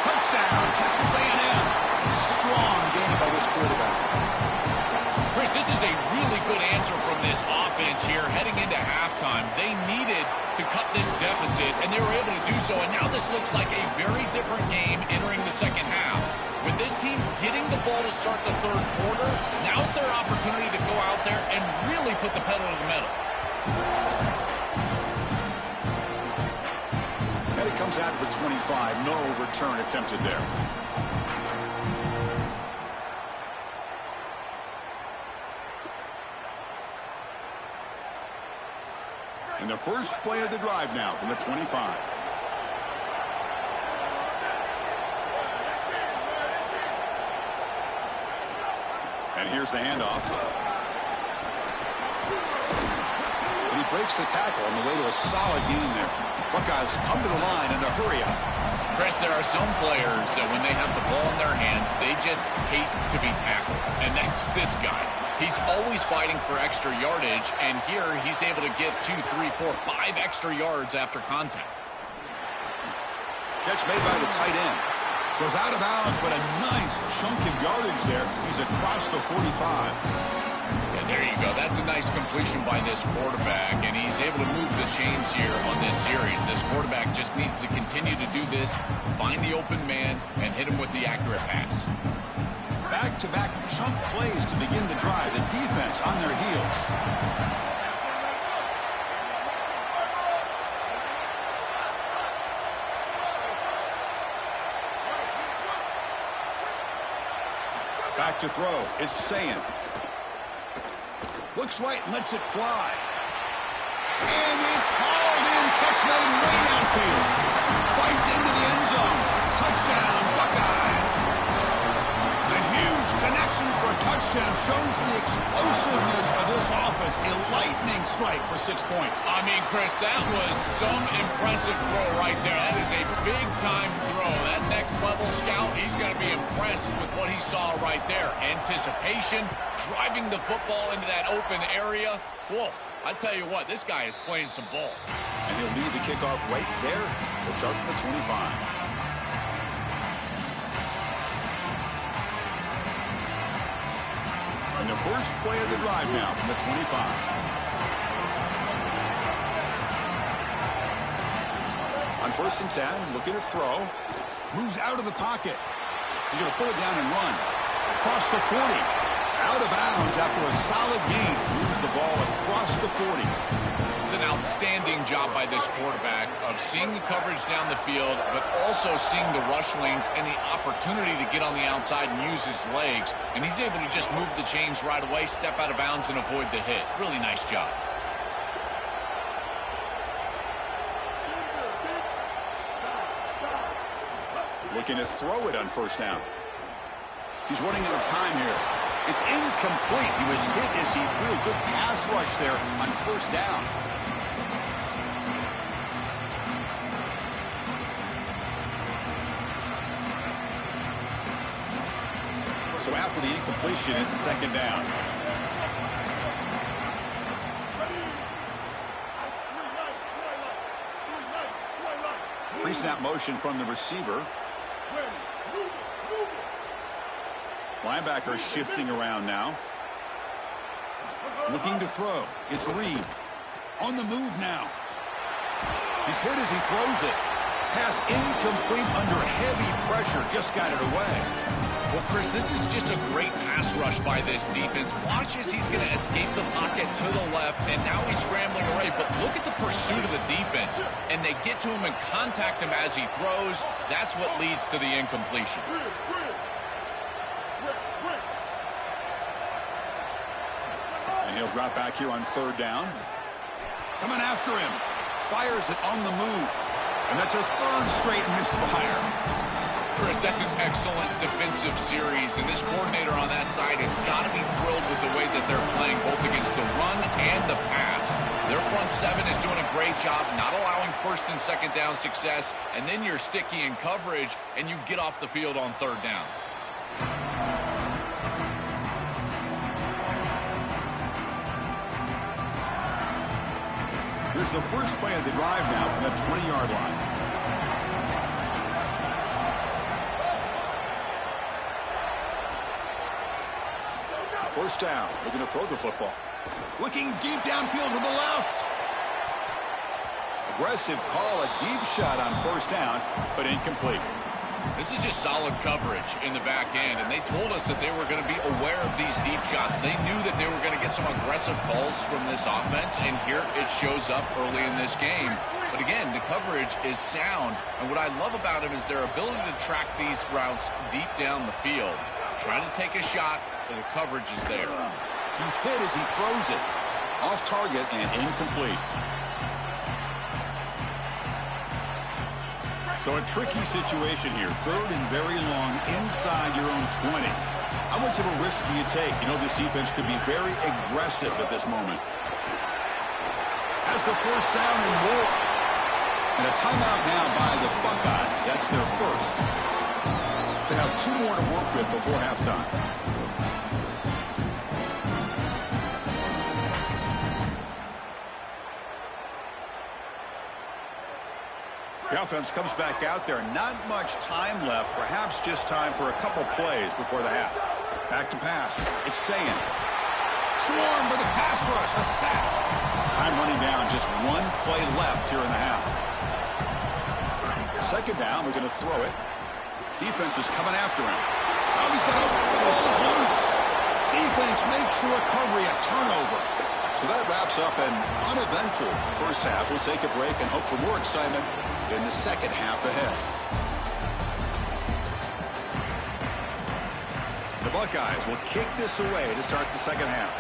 Touchdown, Texas A&M. Strong game by this quarterback. Chris, this is a really good answer from this offense here heading into halftime. They needed to cut this deficit, and they were able to do so. And now this looks like a very different game entering the second half. With this team getting the ball to start the third quarter, now's their opportunity to go out there and really put the pedal to the metal. And it comes out of the 25. No return attempted there. And the first play of the drive now from the 25. And here's the handoff. And he breaks the tackle on the way to a solid gain there. Buckeyes come to the line in the hurry up. Chris, there are some players that when they have the ball in their hands, they just hate to be tackled. And that's this guy. He's always fighting for extra yardage, and here he's able to get 2, 3, 4, 5 extra yards after contact. Catch made by the tight end. Goes out of bounds, but a nice chunk of yardage there. He's across the 45. And there you go. That's a nice completion by this quarterback, and he's able to move the chains here on this series. This quarterback just needs to continue to do this, find the open man, and hit him with the accurate pass. Back-to-back chunk plays to begin the drive. The defense on their heels. Back to throw. It's Sayin. Looks right and lets it fly. And it's hauled in. Catch made way downfield. Fights into the end zone. Touchdown, Buckeyes. A huge connection for a touchdown shows the explosiveness of this offense. A lightning strike for 6 points. I mean, Chris, that was some impressive throw right there. That is a big-time throw. That next-level scout, he's going to be impressed with what he saw right there. Anticipation, driving the football into that open area. Whoa, I tell you what, this guy is playing some ball. And he'll lead the kickoff right there. We'll start from the 25. first play of the drive now from the 25. On 1st and 10, looking to throw. Moves out of the pocket. He's going to put it down and run. Across the 40. Out of bounds after a solid gain. Moves the ball across the 40. It's an outstanding job by this quarterback of seeing the coverage down the field, but also seeing the rush lanes and the opportunity to get on the outside and use his legs. And he's able to just move the chains right away, step out of bounds, and avoid the hit. Really nice job. Looking to throw it on 1st down. He's running out of time here. It's incomplete. He was hit as he threw a good pass rush there on 1st down. So after the incompletion, it's 2nd down. Pre-snap motion from the receiver. Linebacker shifting around now. Looking to throw. It's Reed. On the move now. He's hit as he throws it. Pass incomplete under heavy pressure. Just got it away. Well, Chris, this is just a great pass rush by this defense. Watch as he's going to escape the pocket to the left, and now he's scrambling away. But look at the pursuit of the defense. And they get to him and contact him as he throws. That's what leads to the incompletion. And he'll drop back here on 3rd down. Coming after him. Fires it on the move. And that's a 3rd straight misfire. Chris, that's an excellent defensive series, and this coordinator on that side has got to be thrilled with the way that they're playing, both against the run and the pass. Their front 7 is doing a great job not allowing 1st and 2nd down success, and then you're sticky in coverage, and you get off the field on 3rd down. Here's the first play of the drive now from the 20-yard line. First down. Looking to throw the football. Looking deep downfield to the left. Aggressive call. A deep shot on 1st down, but incomplete. This is just solid coverage in the back end, and they told us that they were going to be aware of these deep shots. They knew that they were going to get some aggressive calls from this offense, and here it shows up early in this game. But again, the coverage is sound, and what I love about him is their ability to track these routes deep down the field. Trying to take a shot, but the coverage is there. He's hit as he throws it. Off target and incomplete. So a tricky situation here. 3rd and very long inside your own 20. How much of a risk do you take? You know this defense could be very aggressive at this moment. Has the 1st down and more. And a timeout now by the Buckeyes. That's their first. They have 2 more to work with before halftime. The offense comes back out there. Not much time left. Perhaps just time for a couple plays before the half. Back to pass. It's Sayin. Swarm for the pass rush. A sack. Time running down. Just 1 play left here in the half. 2nd down. We're going to throw it. Defense is coming after him. Oh, he's got open. The ball is loose. Defense makes the recovery. A turnover. So that wraps up an uneventful first half. We'll take a break and hope for more excitement in the second half ahead. The Buckeyes will kick this away to start the second half.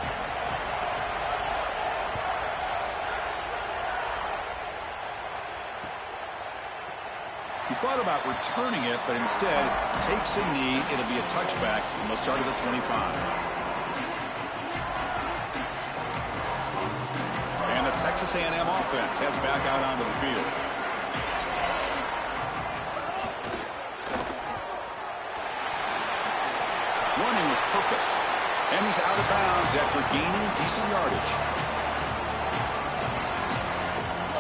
He thought about returning it, but instead takes a knee. It'll be a touchback, and they'll start at the 25. And the Texas A&M offense heads back out onto the field. Running with purpose. And he's out of bounds after gaining decent yardage.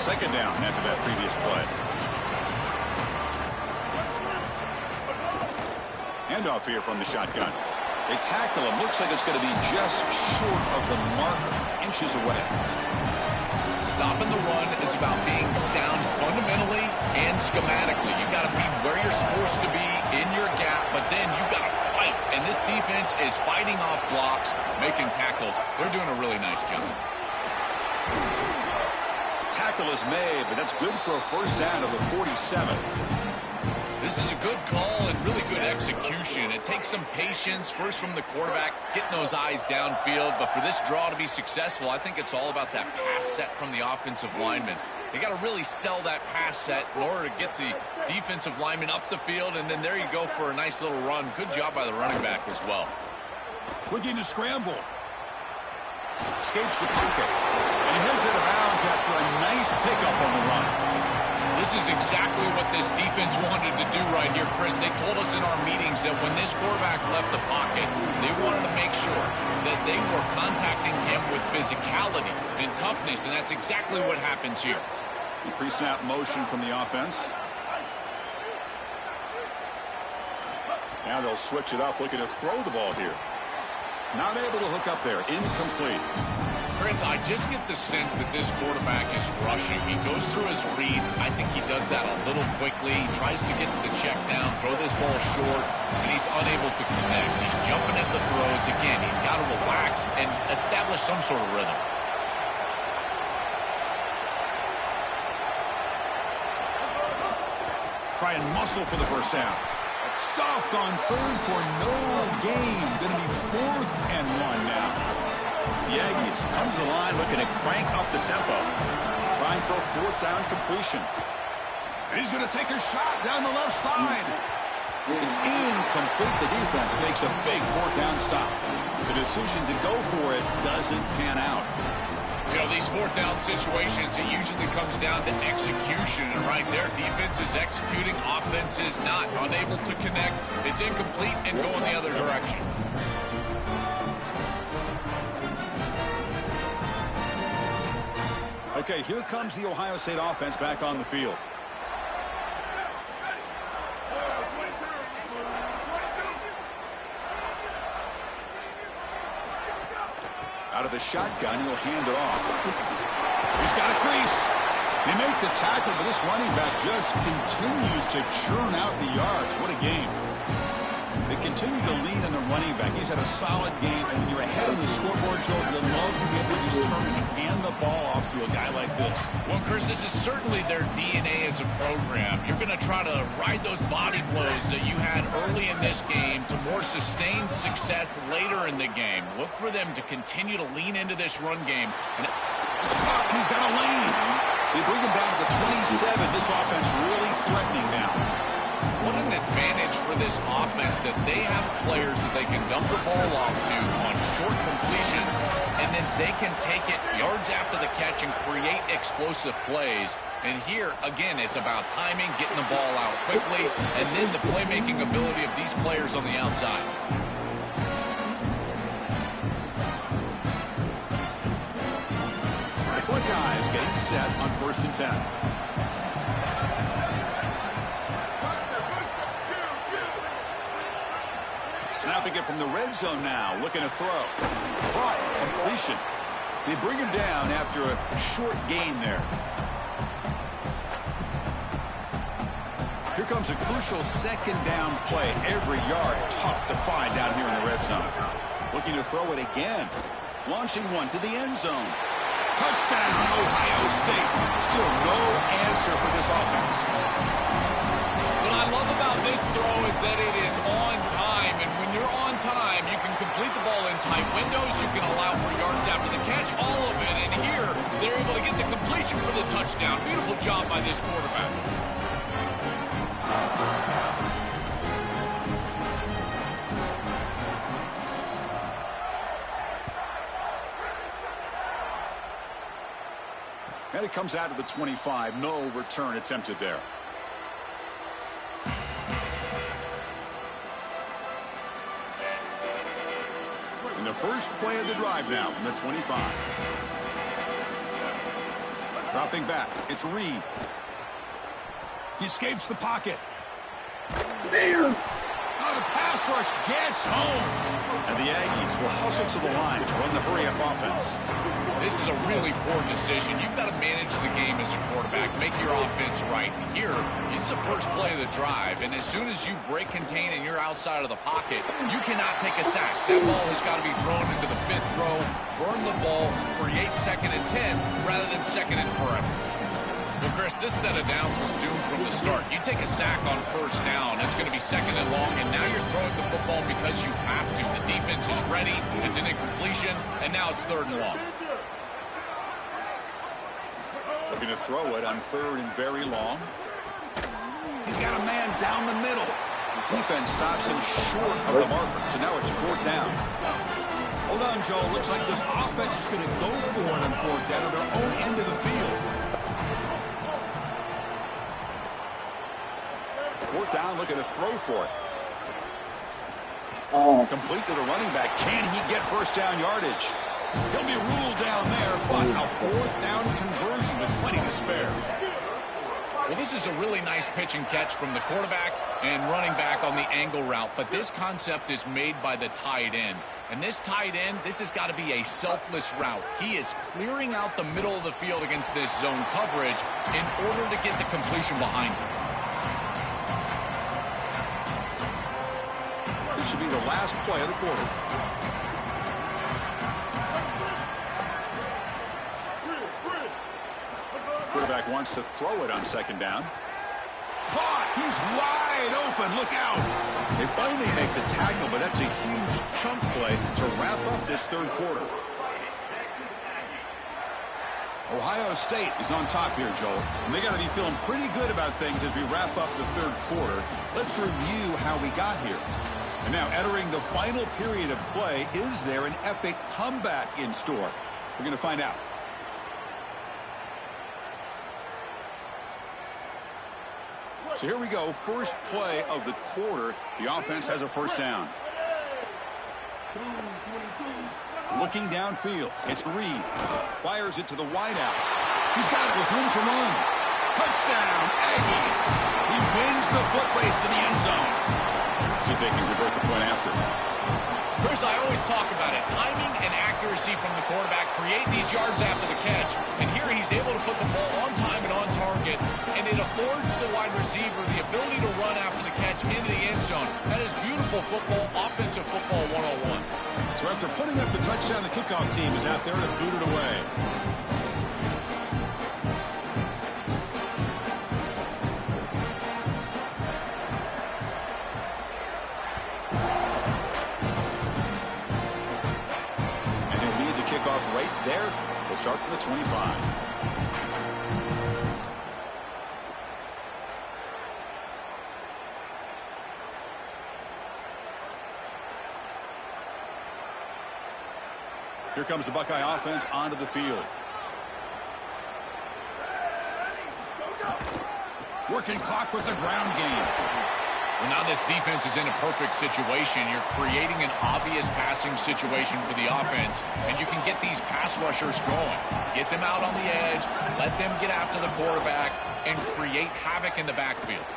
2nd down after that previous play. Handoff here from the shotgun. They tackle him. Looks like it's going to be just short of the marker, inches away. Stopping the run is about being sound fundamentally and schematically. You got to be where you're supposed to be in your gap, but then you got to fight. And this defense is fighting off blocks, making tackles. They're doing a really nice job. Tackle is made, but that's good for a first down of the 47. This is a good call and really good execution. It takes some patience, first from the quarterback, getting those eyes downfield. But for this draw to be successful, I think it's all about that pass set from the offensive lineman. They got to really sell that pass set in order to get the defensive lineman up the field, and then there you go for a nice little run. Good job by the running back as well. Looking to scramble. Escapes the pocket. And he heads out of bounds after a nice pickup on the run. This is exactly what this defense wanted to do right here, Chris. They told us in our meetings that when this quarterback left the pocket, they wanted to make sure that they were contacting him with physicality and toughness, and that's exactly what happens here. Pre-snap motion from the offense. Now they'll switch it up, looking to throw the ball here. Not able to hook up there. Incomplete. Chris, I just get the sense that this quarterback is rushing. He goes through his reads. I think he does that a little quickly. He tries to get to the check down, throw this ball short, and he's unable to connect. He's jumping at the throws. Again, he's got to relax and establish some sort of rhythm. Try and muscle for the first down. Stopped on third for no gain. Going to be 4th and 1 now. The Aggies come to the line looking to crank up the tempo. Trying for a 4th down completion. And he's going to take a shot down the left side. It's incomplete. The defense makes a big 4th down stop. The decision to go for it doesn't pan out. You know, these 4th down situations, it usually comes down to execution. And right there, defense is executing, offense is not. Unable to connect. It's incomplete and going the other direction. Okay, here comes the Ohio State offense back on the field. Out of the shotgun, he'll hand it off. He's got a crease. They make the tackle, but this running back just continues to churn out the yards. What a game. They continue to lean on the running back. He's had a solid game, and when you're ahead of the scoreboard, Joe, you'll love to be able to just turn and hand the ball off to a guy like this. Well, Chris, this is certainly their DNA as a program. You're going to try to ride those body blows that you had early in this game to more sustained success later in the game. Look for them to continue to lean into this run game. And it's caught, and he's got a lane. They bring him down to the 27. This offense really threatening now. What an advantage for this offense that they have players that they can dump the ball off to on short completions, and then they can take it yards after the catch and create explosive plays. And here, again, it's about timing, getting the ball out quickly, and then the playmaking ability of these players on the outside. The Buckeyes getting set on 1st and 10. Snapping it from the red zone now, looking to throw. Caught, completion. They bring him down after a short gain there. Here comes a crucial 2nd down play. Every yard tough to find down here in the red zone. Looking to throw it again. Launching one to the end zone. Touchdown, Ohio State. Still no answer for this offense. What I love about this throw is that it is on time, and when you're on time, you can complete the ball in tight windows, you can allow for yards after the catch, all of it, and here, they're able to get the completion for the touchdown. Beautiful job by this quarterback. And it comes out of the 25. No return attempted there. In the first play of the drive now from the 25. Dropping back. It's Reed. He escapes the pocket. Out of pass rush gets home. And the Aggies will hustle to the line to run the hurry-up offense. This is a really poor decision. You've got to manage the game as a quarterback, make your offense right. Here, it's the first play of the drive, and as soon as you break contain and you're outside of the pocket, you cannot take a sack. That ball has got to be thrown into the 5th row, burn the ball, create 2nd and 10 rather than 2nd and forever. Well, Chris, this set of downs was doomed from the start. You take a sack on 1st down, it's going to be 2nd and long, and now you're throwing the football because you have to. The defense is ready, it's an incompletion, and now it's 3rd and long. Looking to throw it on 3rd and very long. He's got a man down the middle. Defense stops him short of the marker, so now it's 4th down. Hold on, Joe. Looks like this offense is going to go for it on 4th down at their own end of the field. 4th down, looking to throw for it. Complete to the running back. Can he get 1st down yardage? He'll be ruled down there, but a 4th down conversion with plenty to spare. Well, this is a really nice pitch and catch from the quarterback and running back on the angle route, but this concept is made by the tight end. And this tight end, this has got to be a selfless route. He is clearing out the middle of the field against this zone coverage in order to get the completion behind him. This should be the last play of the quarter. Quarterback wants to throw it on 2nd down. Caught! He's wide open. Look out! They finally make the tackle, but that's a huge chunk play to wrap up this 3rd quarter. Ohio State is on top here, Joel. And they got to be feeling pretty good about things as we wrap up the 3rd quarter. Let's review how we got here. And now, entering the final period of play, is there an epic comeback in store? We're going to find out. So here we go, first play of the quarter. The offense has a 1st down. Looking downfield, it's Reed. Fires it to the wideout. He's got it with room to run. Touchdown, Aggies. He wins the foot race to the end zone. See if they can convert the point after. Chris, I always talk about it. Timing and accuracy from the quarterback create these yards after the catch. And here he's able to put the ball on time and on target. And it affords the wide receiver the ability to run after the catch into the end zone. That is beautiful football, offensive football 101. So after putting up the touchdown, the kickoff team is out there to boot it away. Right there, we'll start from the 25. Here comes the Buckeye offense onto the field. Working clock with the ground game. Well, now this defense is in a perfect situation. You're creating an obvious passing situation for the offense, and you can get these pass rushers going. Get them out on the edge, let them get after the quarterback, and create havoc in the backfield.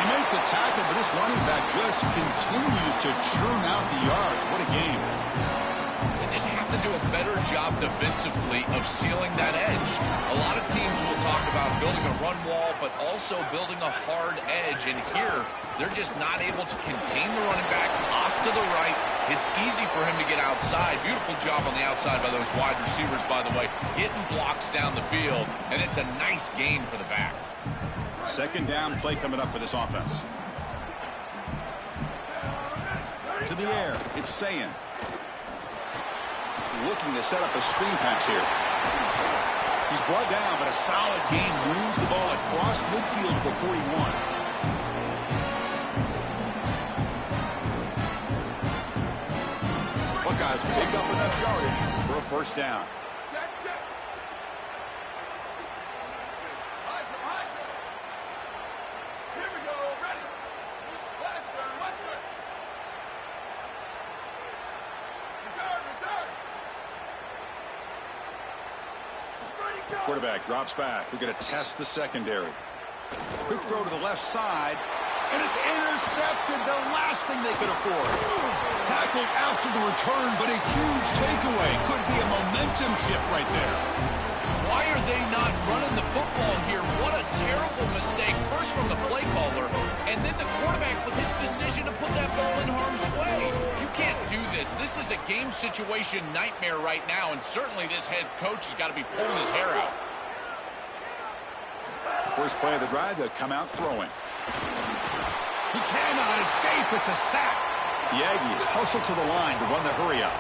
They make the tackle, but this running back just continues to churn out the yards. What a game. Just have to do a better job defensively of sealing that edge. A lot of teams will talk about building a run wall, but also building a hard edge. And here, they're just not able to contain the running back, toss to the right. It's easy for him to get outside. Beautiful job on the outside by those wide receivers, by the way, hitting blocks down the field. And it's a nice gain for the back. 2nd down play coming up for this offense. To the air, it's Sayin. Looking to set up a screen pass here. He's brought down, but a solid gain moves the ball across midfield to the 41. Buckeyes pick up enough yardage for a 1st down. Quarterback drops back. We're going to test the secondary. Quick throw to the left side. And it's intercepted, the last thing they could afford. Tackled after the return, but a huge takeaway. Could be a momentum shift right there. Why are they not running the football here? What a terrible mistake. First from the play caller, and then the quarterback with his decision to put that ball in harm's way. You can't do this. This is a game situation nightmare right now, and certainly this head coach has got to be pulling his hair out. First play of the drive, they'll come out throwing. He cannot escape. It's a sack. The Aggies hustle to the line to run the hurry up.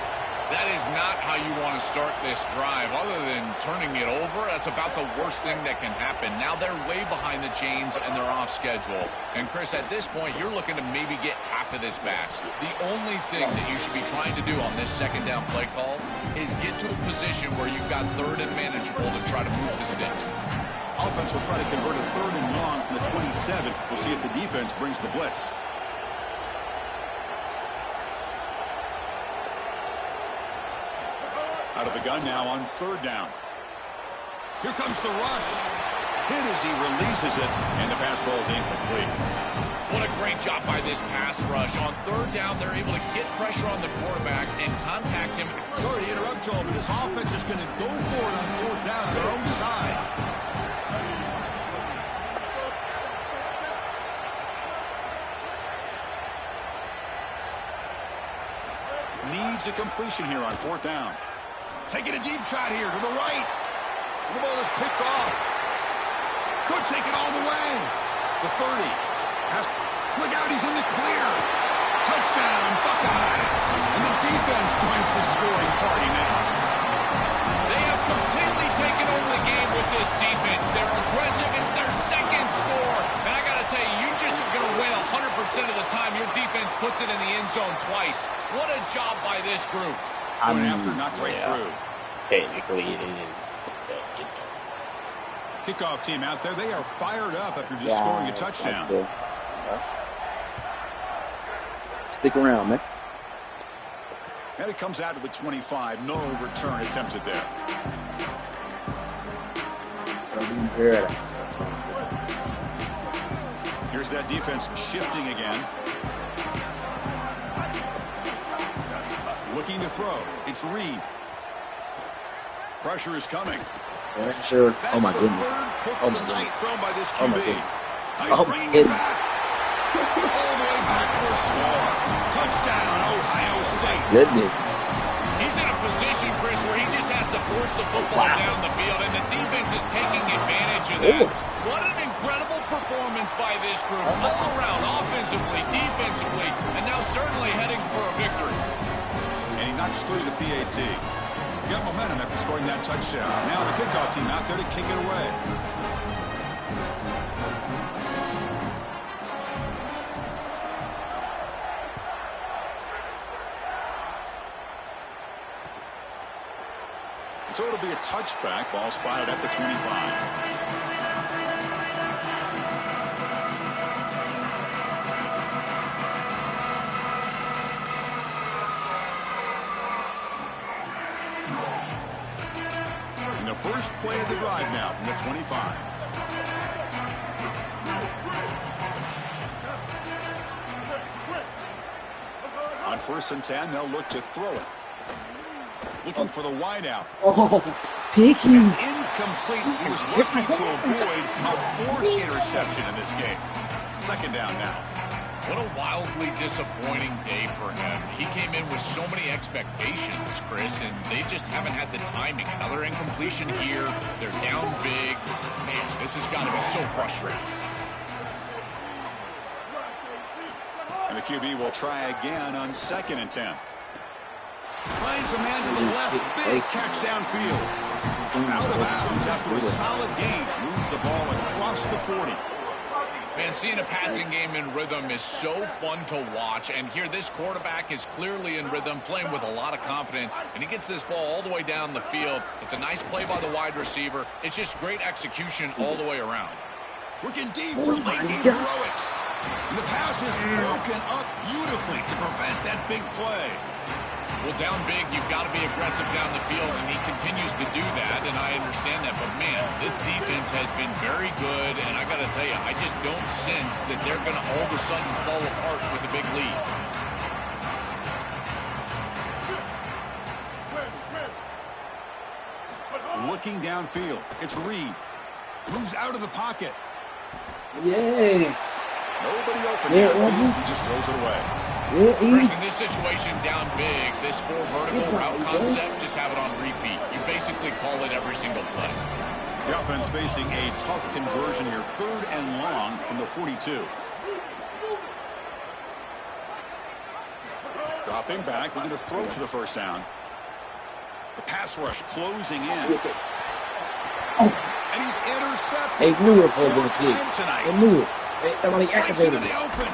That is not how you want to start this drive. Other than turning it over, that's about the worst thing that can happen. Now they're way behind the chains and they're off schedule. And Chris, at this point, you're looking to maybe get half of this back. The only thing that you should be trying to do on this second down play call is get to a position where you've got third and manageable to try to move the sticks. Offense will try to convert a 3rd and long from the 27. We'll see if the defense brings the blitz. Out of the gun now on 3rd down. Here comes the rush. Hit as he releases it, and the pass ball is incomplete. What a great job by this pass rush. On 3rd down, they're able to get pressure on the quarterback and contact him. Sorry to interrupt, Joel, but this offense is going to go for it on 4th down on their own side. Needs a completion here on 4th down. Taking a deep shot here to the right. The ball is picked off. Could take it all the way. The 30. Look out, he's in the clear. Touchdown, Buckeyes. And the defense joins the scoring party now. They have completely taken over the game with this defense. They're aggressive. It's their second score. And I got to tell you, you just are going to win 100% of the time your defense puts it in the end zone twice. What a job by this group. Going after, not right through. Technically, it is. Kickoff team out there. They are fired up after just scoring a touchdown. Stick around, man. And it comes out to the 25. No return attempted there. Here's that defense shifting again. Looking to throw. It's Reed. Pressure is coming. Pressure. Oh, my goodness. Oh, my goodness. Thrown by this QB. Oh, my goodness. Oh, my goodness. All the way back for a score. Touchdown, Ohio State. Goodness. He's in a position, Chris, where he just has to force the football down the field, and the defense is taking advantage of that. What an incredible performance by this group. All around, offensively, defensively, and now certainly heading for a victory. And he knocks through the PAT. Got momentum after scoring that touchdown. Now the kickoff team out there to kick it away. So it'll be a touchback. Ball spotted at the 25. First play of the drive now from the 25. On 1st and 10, they'll look to throw it. Looking for the wideout. Oh, picky. It's incomplete. He was looking to avoid a 4th interception in this game. 2nd down now. What a wildly disappointing day for him. He came in with so many expectations, Chris, and they just haven't had the timing. Another incompletion here. They're down big. Man, this has got to be so frustrating. And the QB will try again on 2nd and 10. Finds a man to the left. Big catch downfield. Out of bounds after a solid gain. Moves the ball across the 40. Man, seeing a passing game in rhythm is so fun to watch, and here this quarterback is clearly in rhythm, playing with a lot of confidence, and he gets this ball all the way down the field. It's a nice play by the wide receiver. It's just great execution all the way around. Looking deep for late-game heroics. And the pass is broken up beautifully to prevent that big play. Well, down big, you've got to be aggressive down the field, and he continues to do that, and I understand that. But, man, this defense has been very good, and I got to tell tell you, I just don't sense that they're going to all of a sudden fall apart with a big lead. Looking downfield. It's Reed. Moves out of the pocket. Yeah. Nobody open. Yeah, he just throws it away. Yeah, Chris, in this situation, down big, this 4 vertical route concept, just have it on repeat. You basically call it every single play. The offense facing a tough conversion here. 3rd and long from the 42. Dropping back, looking to throw for the first down. The pass rush closing in. And he's intercepted. They knew it was going to be. Tonight. They knew it. Somebody Breaks activated into it. the open.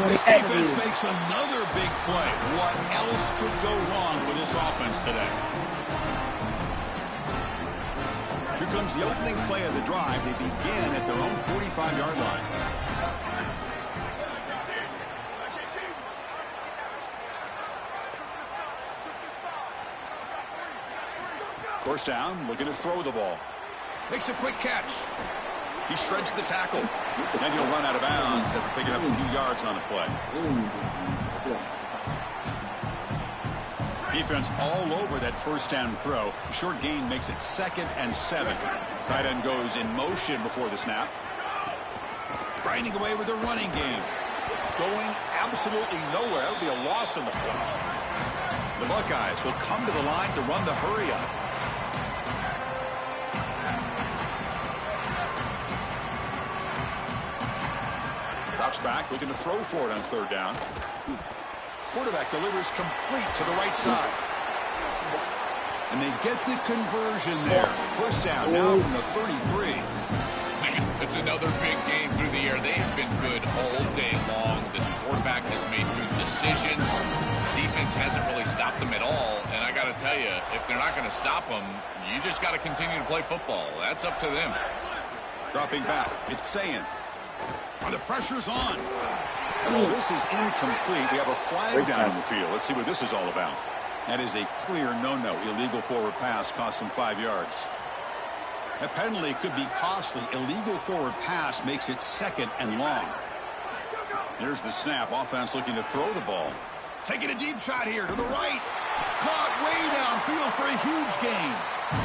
This Somebody defense activated it. makes another big play. What else could go wrong for this offense today? Here comes the opening play of the drive. They begin at their own 45-yard line. First down, looking to throw the ball. Makes a quick catch. He shreds the tackle. And he'll run out of bounds after picking up a few yards on the play. Defense all over that first down throw. Short gain makes it 2nd and 7. Tight end goes in motion before the snap. Grinding away with the running game. Going absolutely nowhere. That would be a loss on the play. The Buckeyes will come to the line to run the hurry up. Drops back, looking to throw for it on 3rd down. Quarterback delivers complete to the right side. And they get the conversion there. First down now from the 33. Man, it's another big game through the air. They have been good all day long. This quarterback has made good decisions. Defense hasn't really stopped them at all. And I got to tell you, if they're not going to stop them, you just got to continue to play football. That's up to them. Dropping back, it's Sayin. The pressure's on. Well, this is incomplete. We have a flag down in the field. Let's see what this is all about. That is a clear no-no. Illegal forward pass costs him 5 yards. That penalty could be costly. Illegal forward pass makes it 2nd and long. Here's the snap. Offense looking to throw the ball. Taking a deep shot here to the right. Caught way downfield for a huge gain.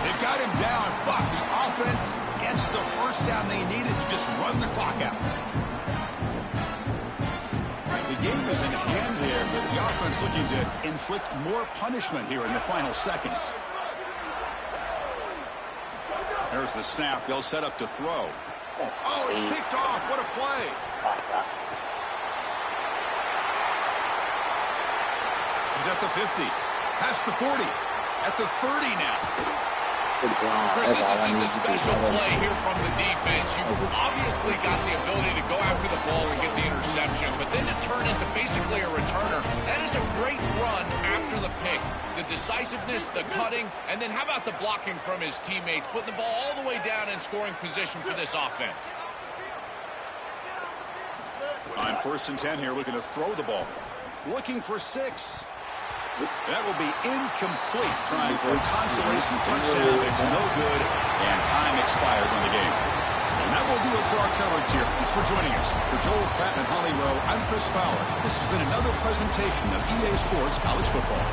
They've got him down, but the offense gets the first down they needed to just run the clock out. The game is in hand here, but the offense looking to inflict more punishment here in the final seconds. There's the snap. They'll set up to throw. Oh, it's picked off. What a play. He's at the 50. Past the 40. At the 30 now. Chris, this is just a special play here from the defense. You've obviously got the ability to go after the ball and get the interception, but then to turn into basically a returner, that is a great run after the pick. The decisiveness, the cutting, and then how about the blocking from his teammates, putting the ball all the way down in scoring position for this offense. On 1st and 10 here, looking to throw the ball. Looking for 6. That will be incomplete. Trying for a consolation touchdown. It's no good, and time expires on the game. And that will do it for our coverage here. Thanks for joining us. For Joel Pratt and Holly Rowe, I'm Chris Fowler. This has been another presentation of EA Sports College Football.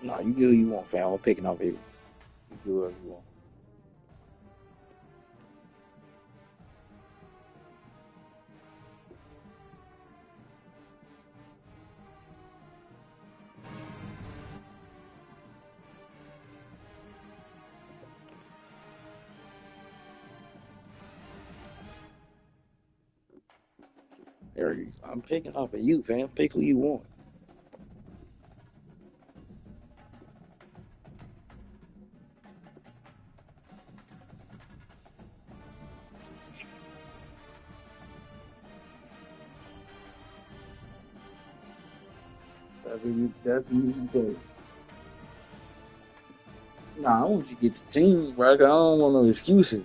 No, you do what you want, fam. I'm picking up here. You do whatever you want. I'm picking off of you, fam. Pick who you want. That's who you pick. Nah, I want you to get the team, bro. I don't want no excuses.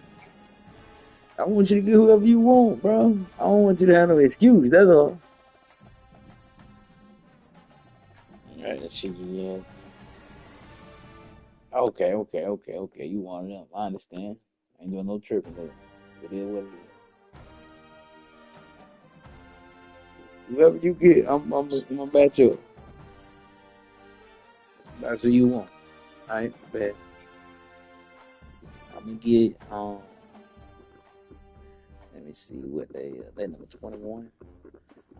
I want you to get whoever you want, bro. I don't want you to have no excuse. That's all. All right, let's see you again. Okay. You want them. I understand. I ain't doing no tripping there. It is what it is. Whoever you get, I'm back to it. That's who you want. All right, bet. I'm gonna get let me see what they number 21.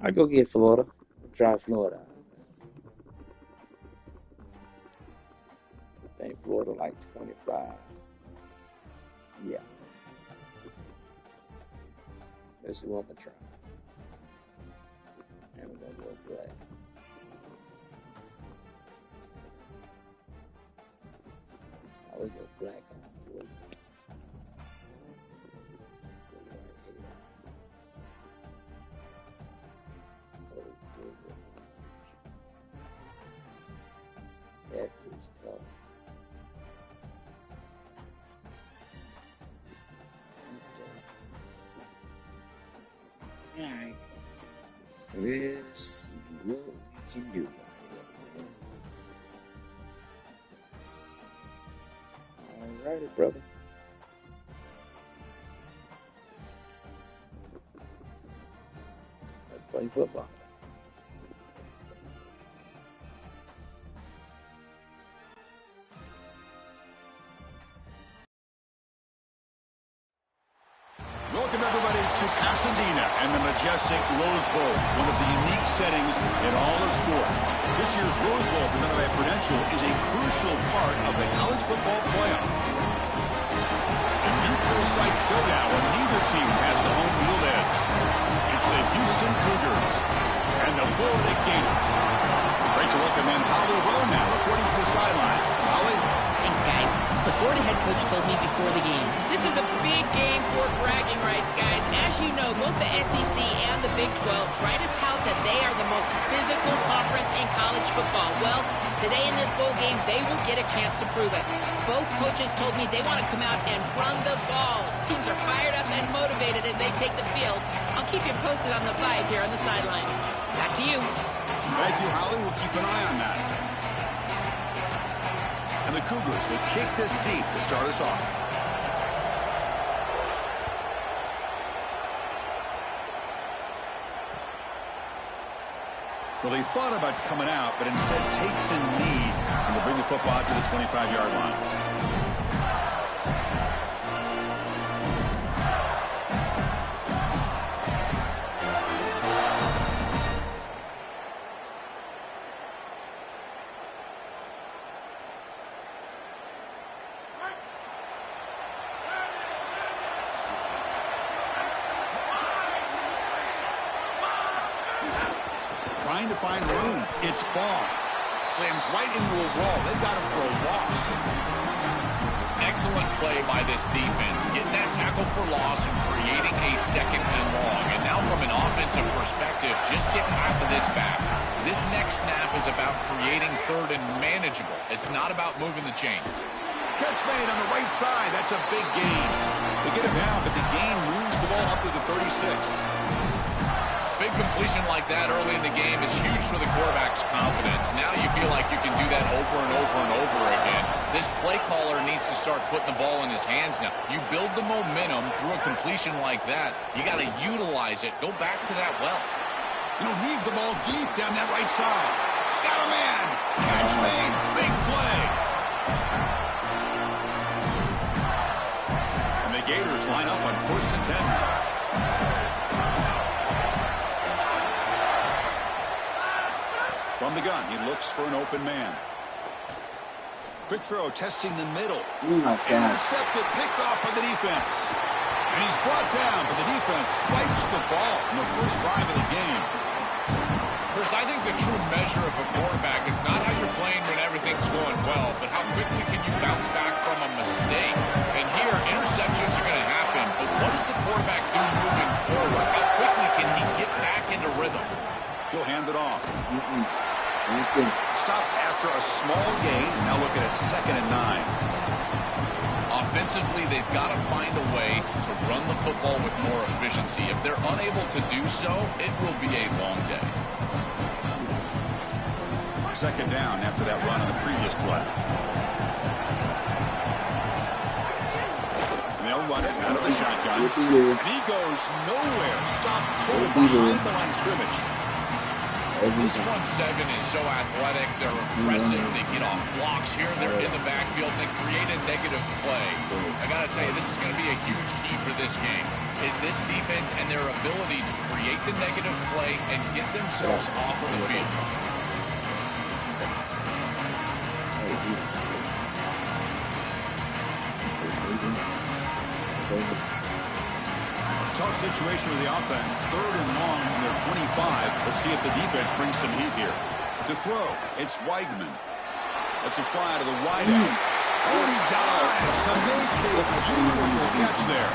I go get Florida. Try Florida. I think Florida like 25. Yeah, that's who I'm gonna try. And we're gonna go black. I would go black on blue. That is tough. Alright. Yes. She do. All righty, brother. Let's play football. Welcome, everybody, to Pasadena and the majestic Rose Bowl, one of the unique settings in all of sport. This year's Rose Bowl, presented by Prudential, is a crucial part of the college football playoff. A neutral site showdown where neither team has the home field edge. It's the Houston Cougars and the Florida Gators. Great to welcome in Holly Rowe now, reporting from the sidelines. Holly? Thanks, guys. The Florida head coach told me before the game, this is a big game for bragging rights, guys. As you know, both the SEC and the Big 12 try to tout that they are the most physical conference in college football. Well, today in this bowl game, they will get a chance to prove it. Both coaches told me they want to come out and run the ball. Teams are fired up and motivated as they take the field. I'll keep you posted on the vibe here on the sideline. Back to you. Thank you, Holly. We'll keep an eye on that. And the Cougars will kick this deep to start us off. Well, they thought about coming out, but instead takes a knee and will bring the football to the 25-yard line. Trying to find room. It's Ball. Slams right into a wall. They got him for a loss. Excellent play by this defense, getting that tackle for loss and creating a second and long. And now from an offensive perspective, just getting half of this back. This next snap is about creating third and manageable. It's not about moving the chains. Catch made on the right side. That's a big gain. They get him down, but the gain moves the ball up to the 36. Big completion like that early in the game is huge for the quarterback's confidence. Now you feel like you can do that over and over and over again. This play caller needs to start putting the ball in his hands now. You build the momentum through a completion like that. You got to utilize it. Go back to that well. He'll heave the ball deep down that right side. Got a man. Catch made. Big play. And the Gators line up on 1st and 10. From the gun, he looks for an open man. Quick throw, testing the middle. Intercepted, picked off by the defense. And he's brought down, but the defense swipes the ball in the first drive of the game. Chris, I think the true measure of a quarterback is not how you're playing when everything's going well, but how quickly can you bounce back from a mistake. And here, interceptions are going to happen, but what does the quarterback do moving forward? How quickly can he get back into rhythm? He'll hand it off. Stop after a small gain. Now looking at 2nd and 9. Offensively, they've got to find a way to run the football with more efficiency. If they're unable to do so, it will be a long day. 2nd down after that run on the previous play. And they'll run it out of the shotgun. And he goes nowhere. Stop cold behind the line of scrimmage. This front seven is so athletic. They're aggressive. They get off blocks here. They're in the backfield. They create a negative play. I got to tell you, this is going to be a huge key for this game, is this defense and their ability to create the negative play and get themselves off of the field. Tough situation with the offense. 3rd and long from their 25. Let's see if the defense brings some heat here. To throw, it's Weigman. That's a fly to the wideout. Oh, and he dives to make a beautiful catch there.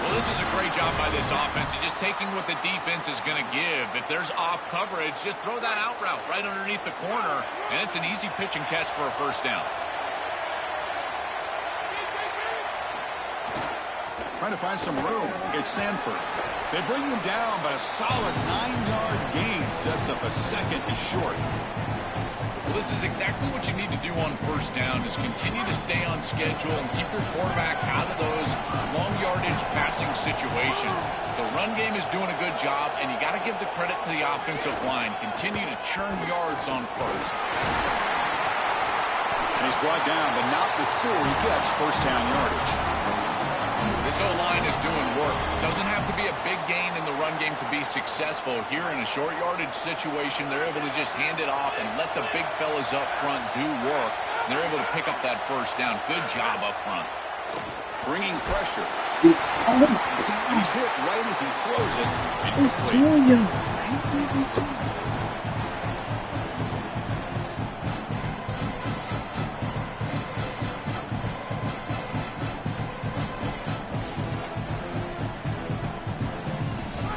Well, this is a great job by this offense. It's just taking what the defense is going to give. If there's off coverage, just throw that out route right underneath the corner, and it's an easy pitch and catch for a first down. Trying to find some room. It's Sanford. They bring him down, but a solid 9-yard gain sets up a second and short. Well, this is exactly what you need to do on first down, is continue to stay on schedule and keep your quarterback out of those long yardage passing situations. The run game is doing a good job, and you got to give the credit to the offensive line. Continue to churn yards on first. And he's brought down, but not before he gets first down yardage. This O-line is doing work. Doesn't have to be a big gain in the run game to be successful. Here in a short yardage situation, they're able to just hand it off and let the big fellas up front do work. They're able to pick up that first down. Good job up front. Bringing pressure. Oh, my God. He's hit right as he throws it. It's Julian.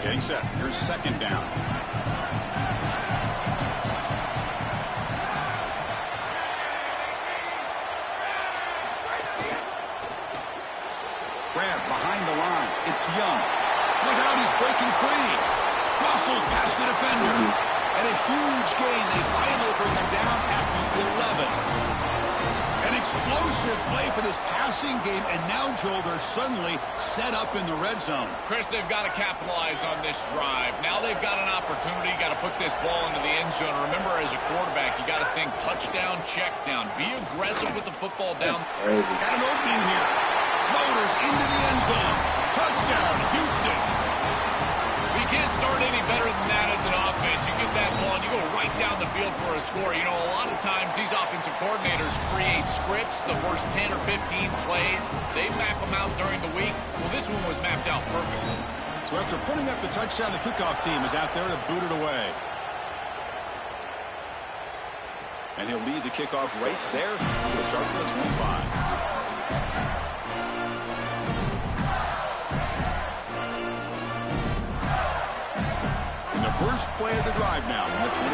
Getting set. Here's second down. Grab behind the line. It's Young. Look out, he's breaking free. Muscles past the defender. And a huge gain. They finally bring him down at the 11. An explosive play for this passing game, and now, Joel, they're suddenly set up in the red zone. Chris, they've got to capitalize on this drive. Now they've got an opportunity. Got to put this ball into the end zone. Remember, as a quarterback, you got to think touchdown, check down. Be aggressive with the football down. Got an opening here. Motors into the end zone. Touchdown, Houston. You can't start any better than that as an offense. You get that ball and you go right down the field for a score. You know, a lot of times these offensive coordinators create scripts, the first 10 or 15 plays. They map them out during the week. Well, this one was mapped out perfectly. So after putting up the touchdown, the kickoff team is out there to boot it away. And he'll lead the kickoff right there. He'll start from the 25. First play of the drive now from the 25.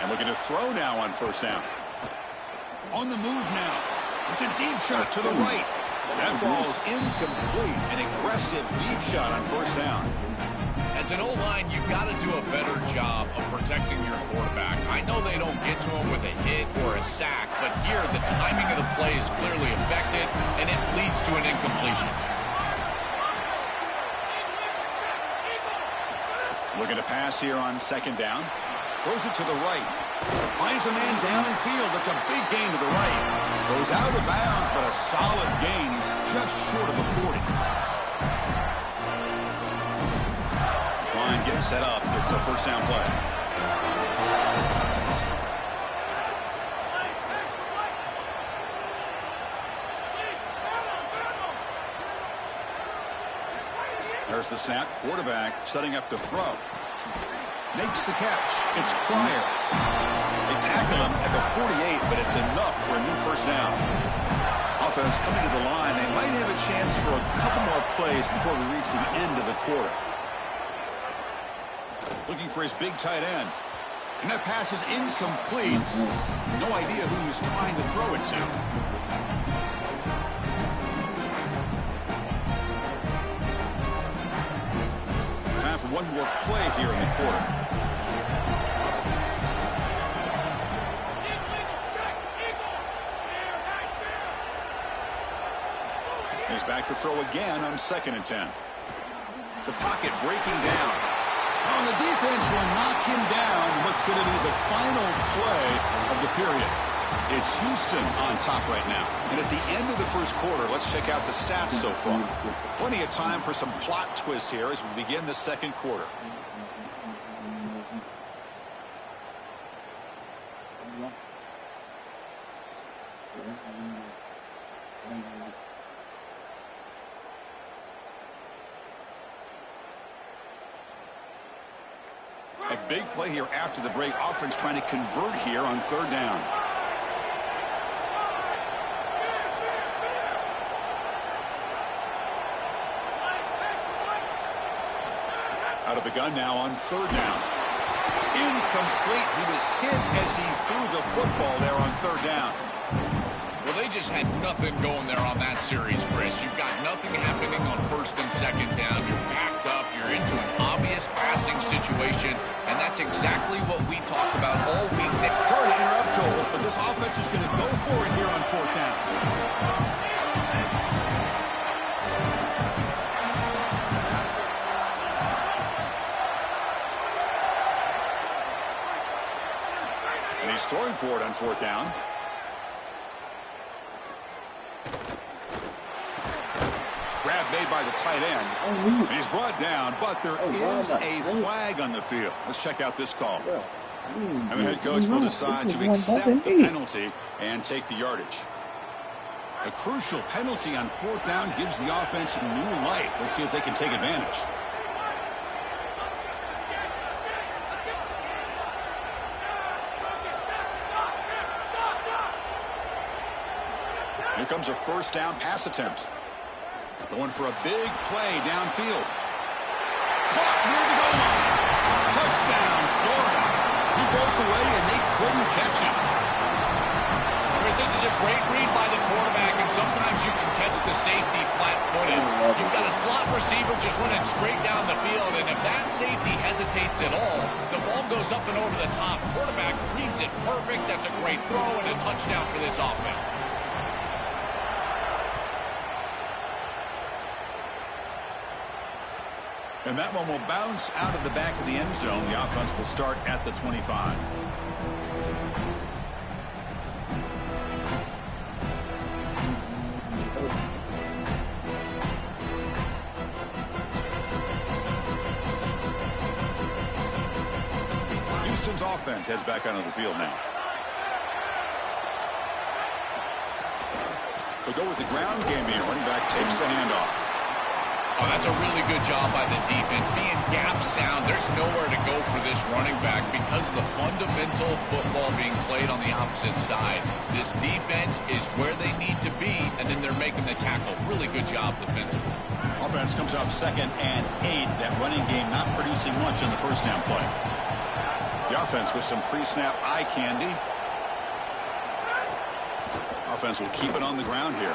And looking to throw now on first down. On the move now. It's a deep shot to the right. That ball's incomplete. An aggressive deep shot on first down. As an O-line, you've got to do a better job of protecting your quarterback. I know they don't get to him with a hit or a sack, but here the timing of the play is clearly affected, and it leads to an incompletion. Looking to pass here on second down. Throws it to the right. Finds a man downfield. That's a big gain to the right. Goes out of bounds, but a solid gain. He's just short of the 40. This line getting set up. It's a first down play. There's the snap. Quarterback setting up to throw. Makes the catch. It's Pryor. They tackle him at the 48, but it's enough for a new first down. Offense coming to the line. They might have a chance for a couple more plays before we reach the end of the quarter. Looking for his big tight end. And that pass is incomplete. No idea who he was trying to throw it to. For one more play here in the quarter. He's back to throw again on 2nd and 10. The pocket breaking down. Oh, the defense will knock him down. What's going to be the final play of the period? It's Houston on top right now. And at the end of the first quarter, let's check out the stats so far. Plenty of time for some plot twists here as we begin the second quarter. A big play here after the break. Offense trying to convert here on third down. Out of the gun now on third down. Incomplete. He was hit as he threw the football there on third down. Well, they they just had nothing going there on that series, Chris. You've got nothing happening on first and second down. You're backed up. You're into an obvious passing situation, and that's exactly what we talked about all week. Sorry to interrupt, Joel, but this offense is going to go for it here on fourth down. And he's throwing for it on fourth down. Grab made by the tight end. And he's brought down, but there is a flag on the field. Let's check out this call. And the head coach will decide to accept the penalty and take the yardage. A crucial penalty on fourth down gives the offense new life. Let's see if they can take advantage. Here comes a first down pass attempt. Going for a big play downfield. Caught near the goal line. Touchdown, Florida. He broke away and they couldn't catch him. Chris, this is a great read by the quarterback, and sometimes you can catch the safety flat-footed. You've got a slot receiver just running straight down the field, and if that safety hesitates at all, the ball goes up and over the top. Quarterback reads it perfect. That's a great throw and a touchdown for this offense. And that one will bounce out of the back of the end zone. The offense will start at the 25. Houston's offense heads back onto the field now. They'll go with the ground game here. Running back takes the handoff. Oh, that's a really good job by the defense. Being gap sound, there's nowhere to go for this running back because of the fundamental football being played on the opposite side. This defense is where they need to be, and then they're making the tackle. Really good job defensively. Offense comes out 2nd and 8. That running game not producing much on the first down play. The offense with some pre-snap eye candy. Offense will keep it on the ground here.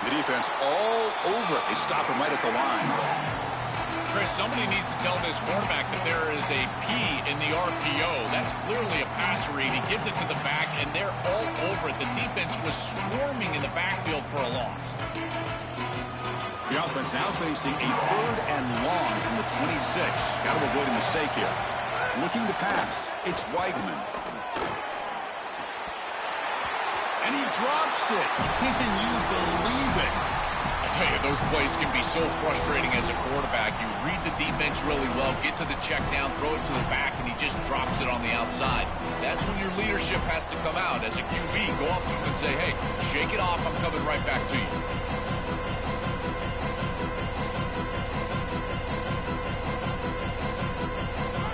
The defense all over. They stop him right at the line. Chris, somebody needs to tell this quarterback that there is a P in the RPO. That's clearly a pass read. He gives it to the back, and they're all over it. The defense was swarming in the backfield for a loss. The offense now facing a 3rd and long from the 26. Got to avoid a mistake here. Looking to pass. It's Weigman. And he drops it. Can you believe it? I tell you, those plays can be so frustrating as a quarterback. You read the defense really well, get to the check down, throw it to the back, and he just drops it on the outside. That's when your leadership has to come out. As a QB, go up to him and say, hey, shake it off. I'm coming right back to you.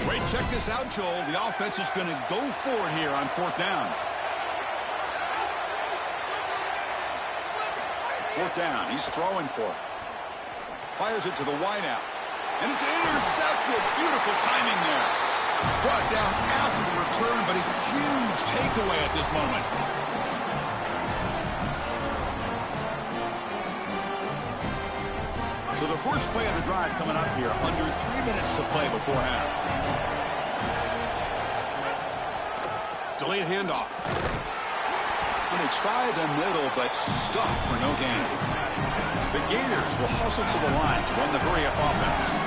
Wait, check this out, Joel. The offense is going to go for it here on fourth down. Fourth down, he's throwing for it. Fires it to the wideout. And it's intercepted. Beautiful timing there. Brought down after the return, but a huge takeaway at this moment. So the first play of the drive coming up here. Under 3 minutes to play before half. Delayed handoff. And they try the middle, but stuck for no gain. The Gators will hustle to the line to run the hurry-up offense.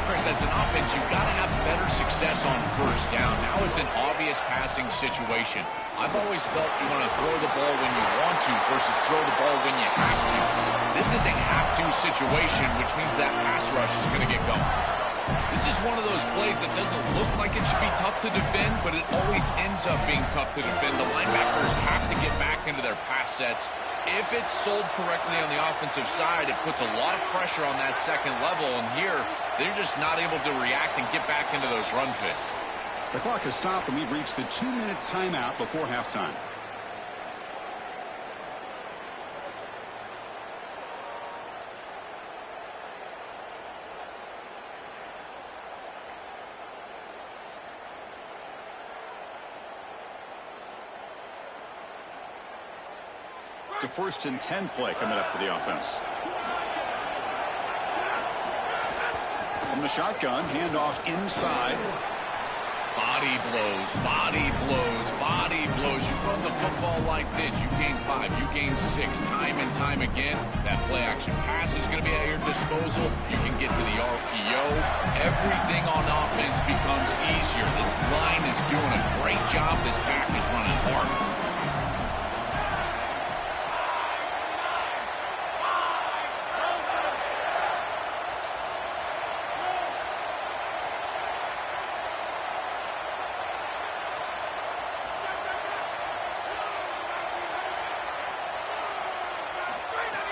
Chris, as an offense, you've got to have better success on first down. Now it's an obvious passing situation. I've always felt you want to throw the ball when you want to versus throw the ball when you have to. This is a have-to situation, which means that pass rush is going to get going. This is one of those plays that doesn't look like it should be tough to defend, but it always ends up being tough to defend. The linebackers have to get back into their pass sets. If it's sold correctly on the offensive side, it puts a lot of pressure on that second level, and here they're just not able to react and get back into those run fits. The clock has stopped, and we've reached the 2-minute timeout before halftime. a 1st and 10 play coming up for the offense. From the shotgun, handoff inside. Body blows, body blows, body blows. You run the football like this, you gain 5, you gain 6, time and time again. That play action pass is going to be at your disposal. You can get to the RPO. Everything on offense becomes easier. This line is doing a great job. This back is running hard.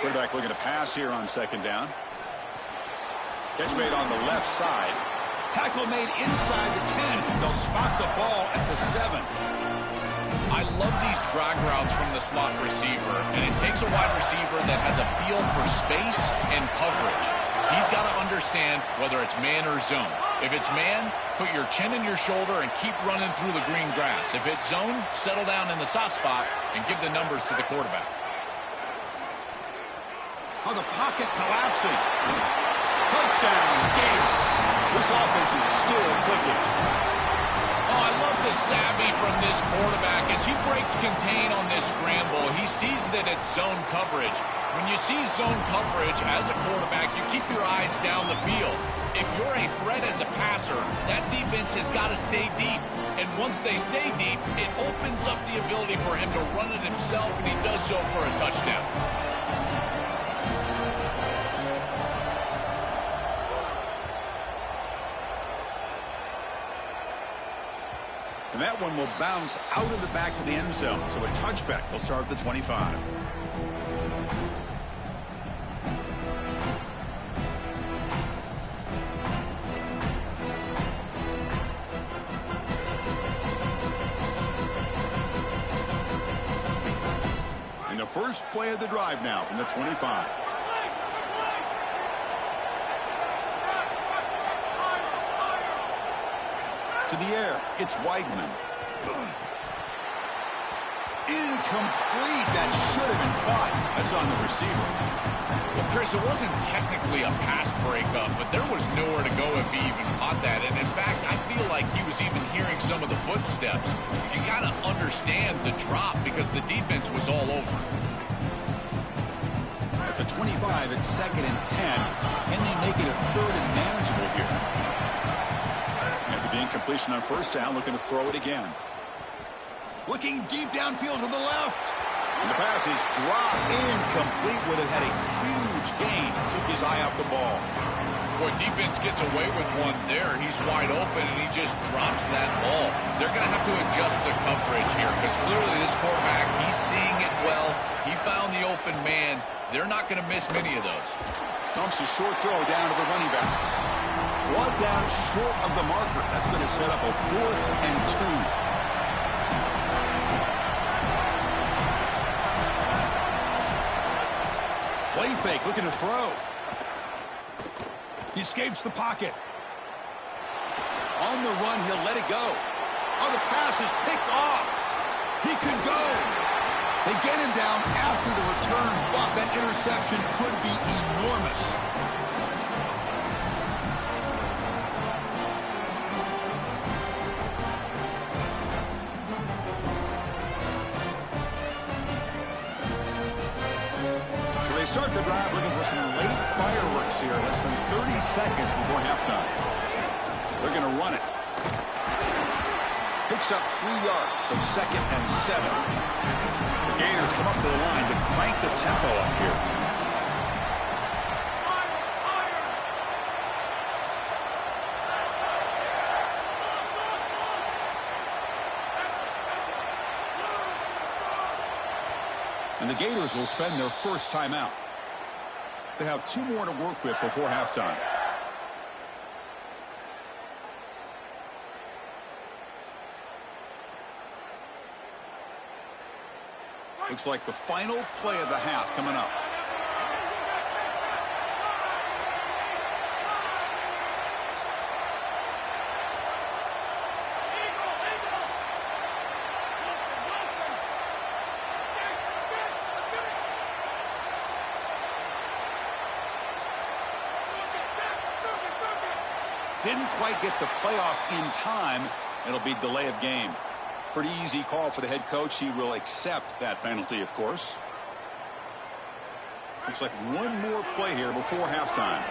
Quarterback looking to pass here on 2nd down. Catch made on the left side. Tackle made inside the 10. They'll spot the ball at the 7. I love these drag routes from the slot receiver, and it takes a wide receiver that has a feel for space and coverage. He's got to understand whether it's man or zone. If it's man, put your chin in your shoulder and keep running through the green grass. If it's zone, settle down in the soft spot and give the numbers to the quarterback. Oh, the pocket collapsing. Touchdown, Gators. This offense is still clicking. Oh, I love the savvy from this quarterback as he breaks contain on this scramble. He sees that it's zone coverage. When you see zone coverage as a quarterback, you keep your eyes down the field. If you're a threat as a passer, that defense has got to stay deep. And once they stay deep, it opens up the ability for him to run it himself, and he does so for a touchdown. And that one will bounce out of the back of the end zone. So a touchback. They'll start at the 25. And the first play of the drive now from the 25. To the air, it's Weigman. Incomplete. That should have been caught. That's on the receiver. Well, Chris, it wasn't technically a pass breakup, but there was nowhere to go if he even caught that. And in fact, I feel like he was even hearing some of the footsteps. You got to understand the drop because the defense was all over. At the 25, it's 2nd and 10, and they make it a 3rd and manageable here. The incompletion on 1st down, looking to throw it again. Looking deep downfield to the left. And the pass is dropped incomplete where it had a huge gain. Took his eye off the ball. Boy, defense gets away with one there. He's wide open, and he just drops that ball. They're going to have to adjust the coverage here because clearly this quarterback, he's seeing it well. He found the open man. They're not going to miss many of those. Dumps a short throw down to the running back. One down short of the marker. That's going to set up a 4th and 2. Play fake, looking to throw. He escapes the pocket. On the run, he'll let it go. Oh, the pass is picked off. He could go. They get him down after the return, but that interception could be enormous. Start the drive looking for some late fireworks here. Less than 30 seconds before halftime. They're going to run it. Picks up 3 yards, so 2nd and 7. The Gators come up to the line to crank the tempo up here. And the Gators will spend their first timeout. They have 2 more to work with before halftime. Looks like the final play of the half coming up. Didn't quite get the playoff in time. It'll be delay of game. Pretty easy call for the head coach. He will accept that penalty, of course. Looks like one more play here before halftime.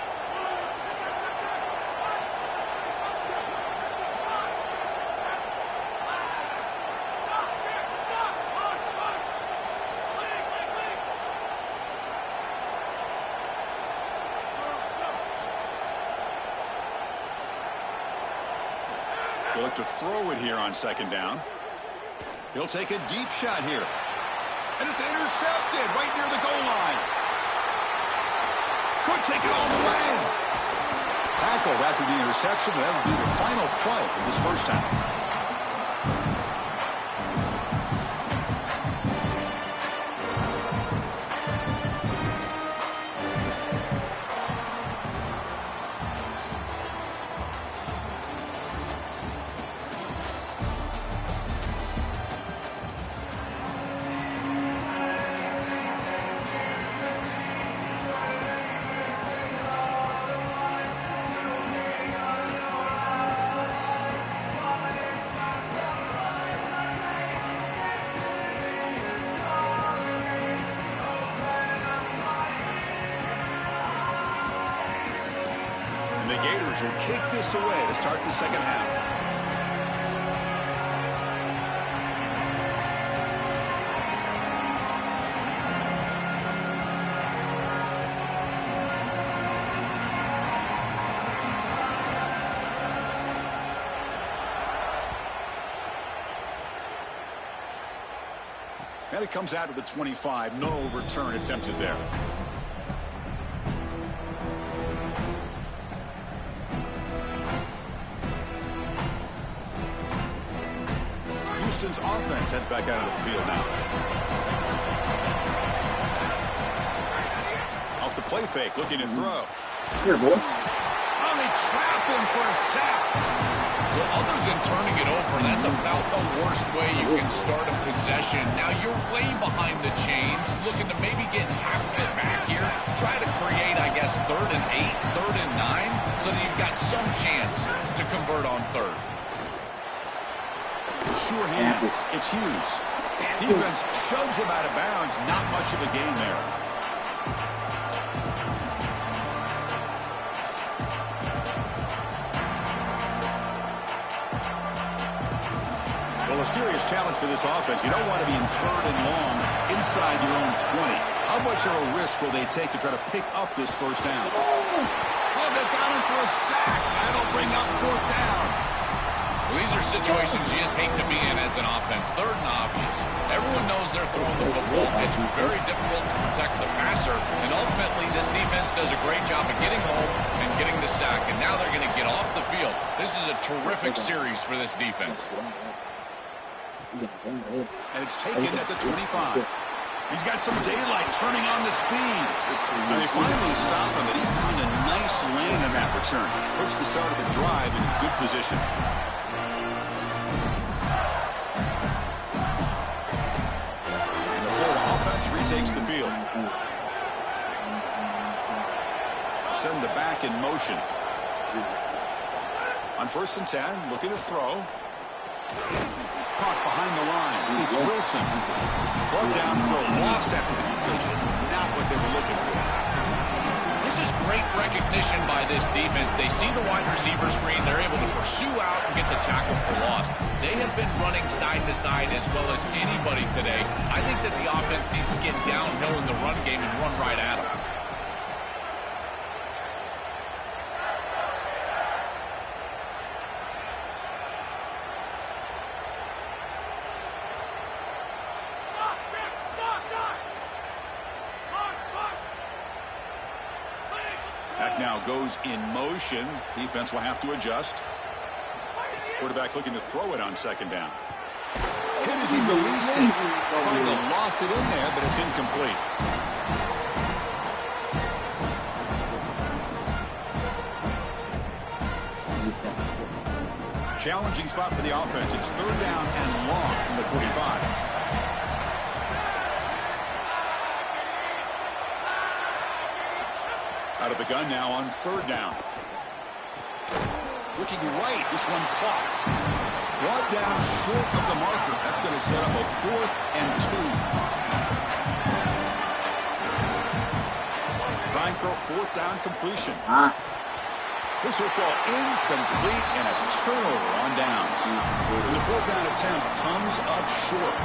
He'll look to throw it here on second down. He'll take a deep shot here. And it's intercepted right near the goal line. Could take it all the way. Tackled after the interception. That'll be the final play of this first half. The Gators will kick this away to start the second half. And it comes out of the 25. No return attempted there. Houston's offense heads back out of the field now. Off the play fake, looking to throw. Here, boy. Oh, they trap him for a sack. Well, other than turning it over, that's about the worst way you can start a possession. Now, you're way behind the chains, looking to maybe get half of it back here. Try to create, I guess, 3rd and 8, 3rd and 9, so that you've got some chance to convert on 3rd. Sure hands. It's Hughes. Defense shoves him out of bounds. Not much of a gain there. Well, a serious challenge for this offense. You don't want to be in 3rd and long inside your own 20. How much of a risk will they take to try to pick up this first down? Oh, they've got him for a sack. That'll bring up 4th down. Well, these are situations you just hate to be in as an offense. 3rd and obvious. Everyone knows they're throwing the football. It's very difficult to protect the passer. And ultimately, this defense does a great job of getting home and getting the sack. And now they're going to get off the field. This is a terrific series for this defense. And it's taken at the 25. He's got some daylight turning on the speed. And they finally stop him, and he found a nice lane in that return. Puts the start of the drive in good position. Retakes the field. Send the back in motion. On 1st and 10, looking to throw. Caught behind the line. It's Wilson. Brought down for a loss after the completion. Not what they were looking for. This is great recognition by this defense. They see the wide receiver screen. They're able to pursue out and get the tackle for loss. They have been running side to side as well as anybody today. I think that the offense needs to get downhill in the run game and run right at them. Now goes in motion. Defense will have to adjust. Quarterback looking to throw it on 2nd down. Hit as he released it. Trying to loft it in there, but it's incomplete. Challenging spot for the offense. It's 3rd down and long from the 45. Out of the gun now on 3rd down. Looking right, this one caught. Brought down short of the marker. That's going to set up a 4th and 2. Trying for a 4th down completion. This football incomplete and a turnover on downs. And the 4th down attempt comes up short.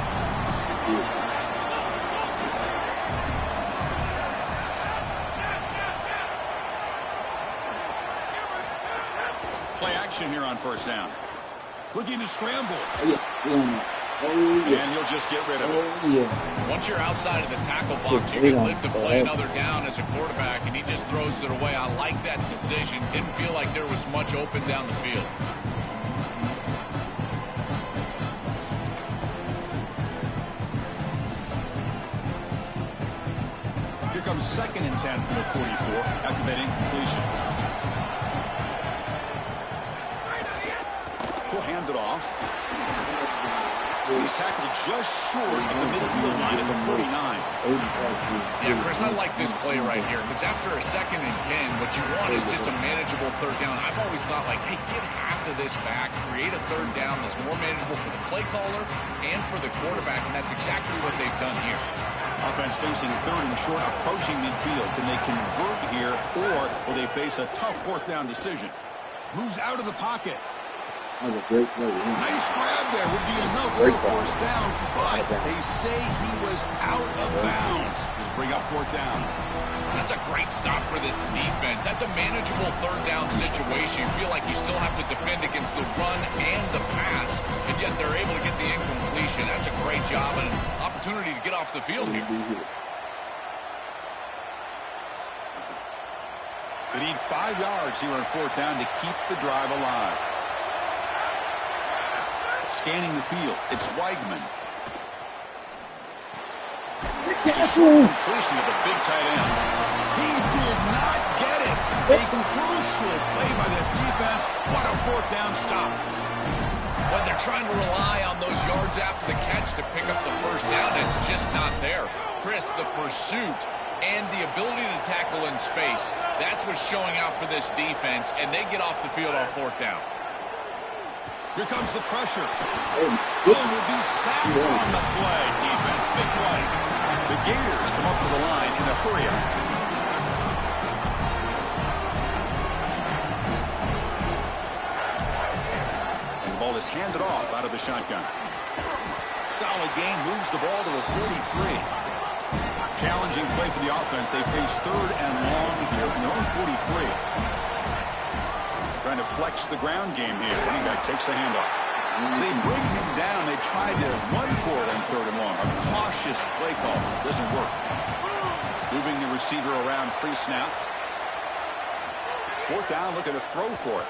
Play action here on 1st down. Looking to scramble. And he'll just get rid of it. Once you're outside of the tackle box, you can live to play another down as a quarterback, and he just throws it away. I like that decision. Didn't feel like there was much open down the field. Here comes 2nd and 10 from the 44 after that incompletion. He'll hand it off. He's tackled just short of the midfield line at the 49. Yeah, Chris, I like this play right here because after a 2nd and 10, what you want is just a manageable 3rd down. I've always thought, like, hey, get half of this back, create a 3rd down that's more manageable for the play caller and for the quarterback, and that's exactly what they've done here. Offense facing 3rd and short, approaching midfield. Can they convert here, or will they face a tough 4th down decision? Moves out of the pocket. That was a great play. Nice grab there. Would be enough for a 1st down, but they say he was out of bounds. Bring up 4th down. That's a great stop for this defense. That's a manageable 3rd down situation. You feel like you still have to defend against the run and the pass, and yet they're able to get the incompletion. That's a great job and an opportunity to get off the field here. They need 5 yards here on 4th down to keep the drive alive. Scanning the field, it's Weigman. It's a short completion of the big tight end. He did not get it. A crucial play by this defense. What a 4th down stop. When they're trying to rely on those yards after the catch to pick up the 1st down, it's just not there. Chris, the pursuit and the ability to tackle in space, that's what's showing out for this defense, and they get off the field on 4th down. Here comes the pressure. Will be sacked on the play. Defense, big play. The Gators come up to the line in a hurry-up. And the ball is handed off out of the shotgun. Solid gain, moves the ball to the 43. Challenging play for the offense. They face 3rd and long here from their own 43. Trying to flex the ground game here. Running back takes the handoff. They bring him down. They tried to run for it on 3rd and long. A cautious play call. Doesn't work. Moving the receiver around pre-snap. 4th down, looking to throw for it.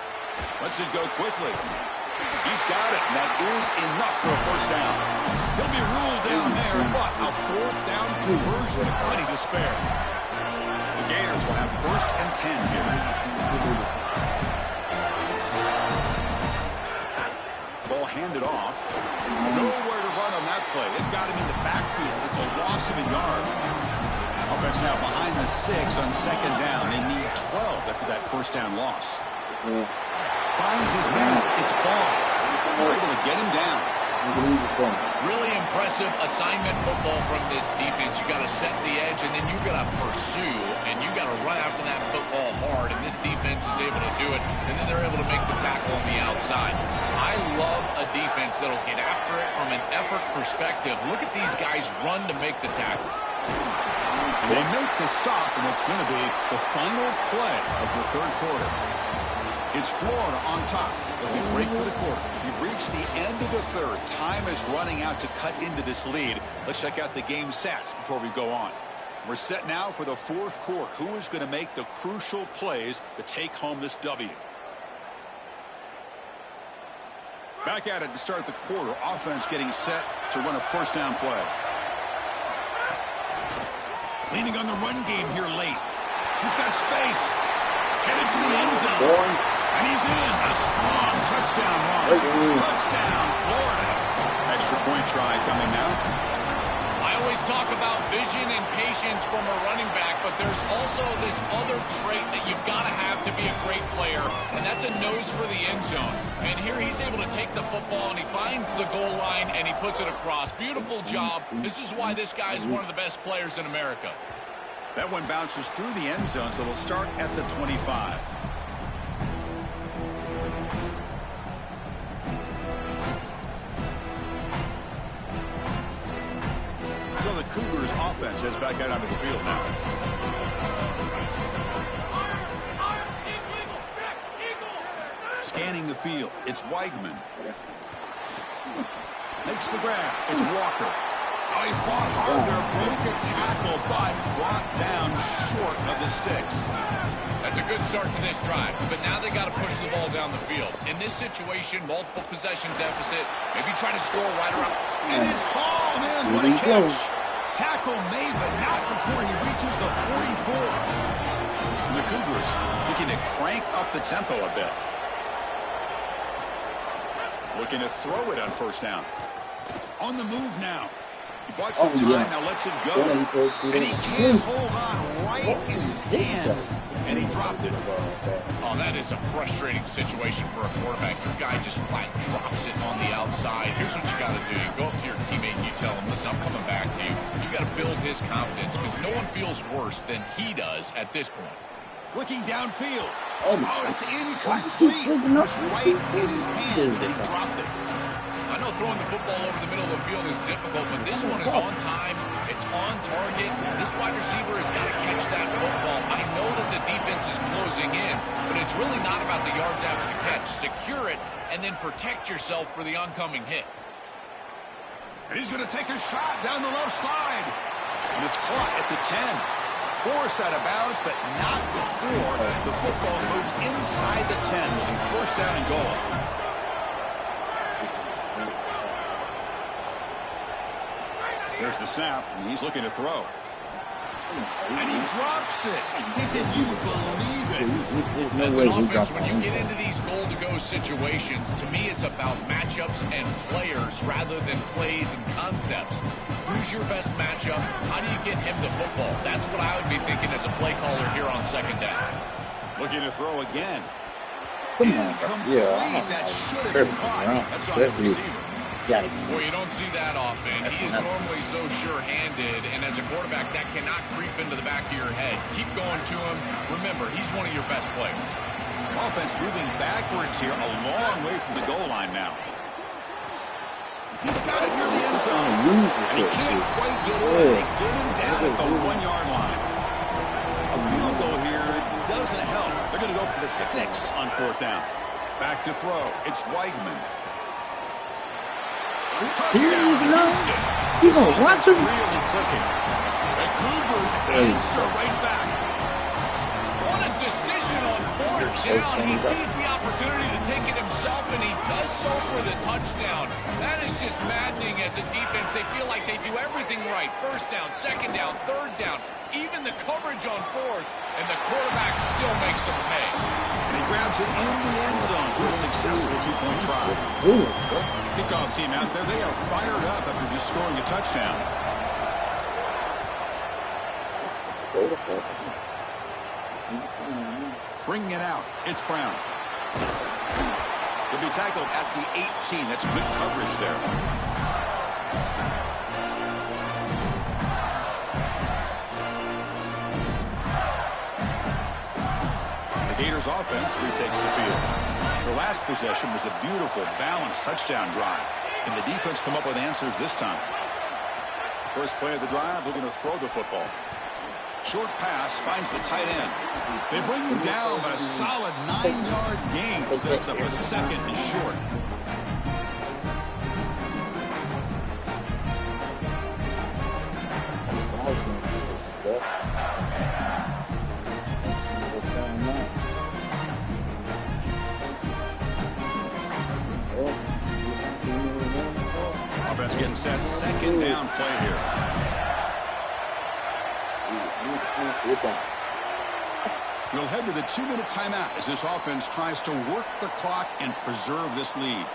Lets it go quickly. He's got it, and that is enough for a 1st down. He'll be ruled down there, but a 4th down conversion, plenty to spare. The Gators will have 1st and 10 here. Ball handed off. Nowhere to run on that play. They've got him in the backfield. It's a loss of a yard. Offense now behind the 6 on 2nd down. They need 12 after that 1st down loss. Finds his man. It's Ball. They're able to get him down. Really impressive assignment football from this defense. You got to set the edge, and then you got to pursue, and you got to run after that football hard, and this defense is able to do it, and then they're able to make the tackle on the outside. I love a defense that'll get after it from an effort perspective. Look at these guys run to make the tackle. They make the stop, and it's going to be the final play of the 3rd quarter. It's Florida on top as we break for the quarter. We've reached the end of the 3rd. Time is running out to cut into this lead. Let's check out the game stats before we go on. We're set now for the 4th quarter. Who is going to make the crucial plays to take home this W? Back at it to start the quarter. Offense getting set to run a 1st down play. Leaning on the run game here late. He's got space. Headed for the end zone. And he's in. A strong touchdown run. Touchdown, Florida. Extra point try coming now. I always always talk about vision and patience from a running back, but there's also this other trait that you've got to have to be a great player, and that's a nose for the end zone. And here he's able to take the football, and he finds the goal line, and he puts it across. Beautiful job. This is why this guy is one of the best players in America. That one bounces through the end zone, so they'll start at the 25. So the Cougars offense heads back out onto the field now. Scanning the field, it's Weigman. Makes the grab, it's Walker. Oh, he fought hard there, broke a tackle, but brought down short of the sticks. That's a good start to this drive, but now they got to push the ball down the field. In this situation, multiple possession deficit, maybe trying to score right around. And it's hauled in. What a catch. Tackle made, but not before he reaches the 44. And the Cougars looking to crank up the tempo a bit. Looking to throw it on first down. On the move now. He bought some time, now lets it go. And he can't hold on right in his hands. And he dropped it. Oh, that is a frustrating situation for a quarterback. Your guy just flat drops it on the outside. Here's what you got to do. You go up to your teammate and you tell him, listen, I'm coming back to you. You got to build his confidence because no one feels worse than he does at this point. Looking downfield. Oh, it's incomplete. It was right in his hands and he dropped it. I know throwing the football over the middle of the field is difficult, but this one is on time. It's on target. This wide receiver has got to catch that football. I know that the defense is closing in, but it's really not about the yards after the catch. Secure it, and then protect yourself for the oncoming hit. And he's going to take a shot down the left side. And it's caught at the 10. Forced out of bounds, but not before the football's moved inside the 10. And first down and goal. There's the snap, and he's looking to throw. And he drops it. Can you believe it? As an offense, when you get into these goal-to-go situations, to me it's about matchups and players rather than plays and concepts. Who's your best matchup? How do you get him the football? That's what I would be thinking as a play caller here on second down. Looking to throw again. Incomplete. That should have been caught. That's on the receiver. Well, you don't see that often. He is normally so sure-handed, and as a quarterback, that cannot creep into the back of your head. Keep going to him. Remember, he's one of your best players. Offense moving backwards here, a long way from the goal line now. He's got it near the end zone, and he can't quite get it. They get him down at the 1-yard line. A field goal here doesn't help. They're going to go for the 6 on fourth down. Back to throw. It's Weigman. Touchdown, Houston. You gonna watch him? Really clicking. The Cougars answer right back. What a decision on fourth down. He sees the opportunity to take it himself, and he does so for the touchdown. That is just maddening as a defense. They feel like they do everything right. First down, second down, third down, even the coverage on fourth, and the quarterback still makes them pay. And he grabs it in the end zone for a successful two-point try. Kickoff team out there, they are fired up after just scoring a touchdown. Bringing it out, it's Brown. He'll be tackled at the 18. That's good coverage there. The Gators offense retakes the field. Their last possession was a beautiful, balanced touchdown drive. Can the defense come up with answers this time? First play of the drive, looking to throw the football. Short pass finds the tight end. They bring him down, but a solid 9-yard gain sets up a second and short. Offense getting set. Second down play here. We'll head to the 2-minute timeout as this offense tries to work the clock and preserve this lead.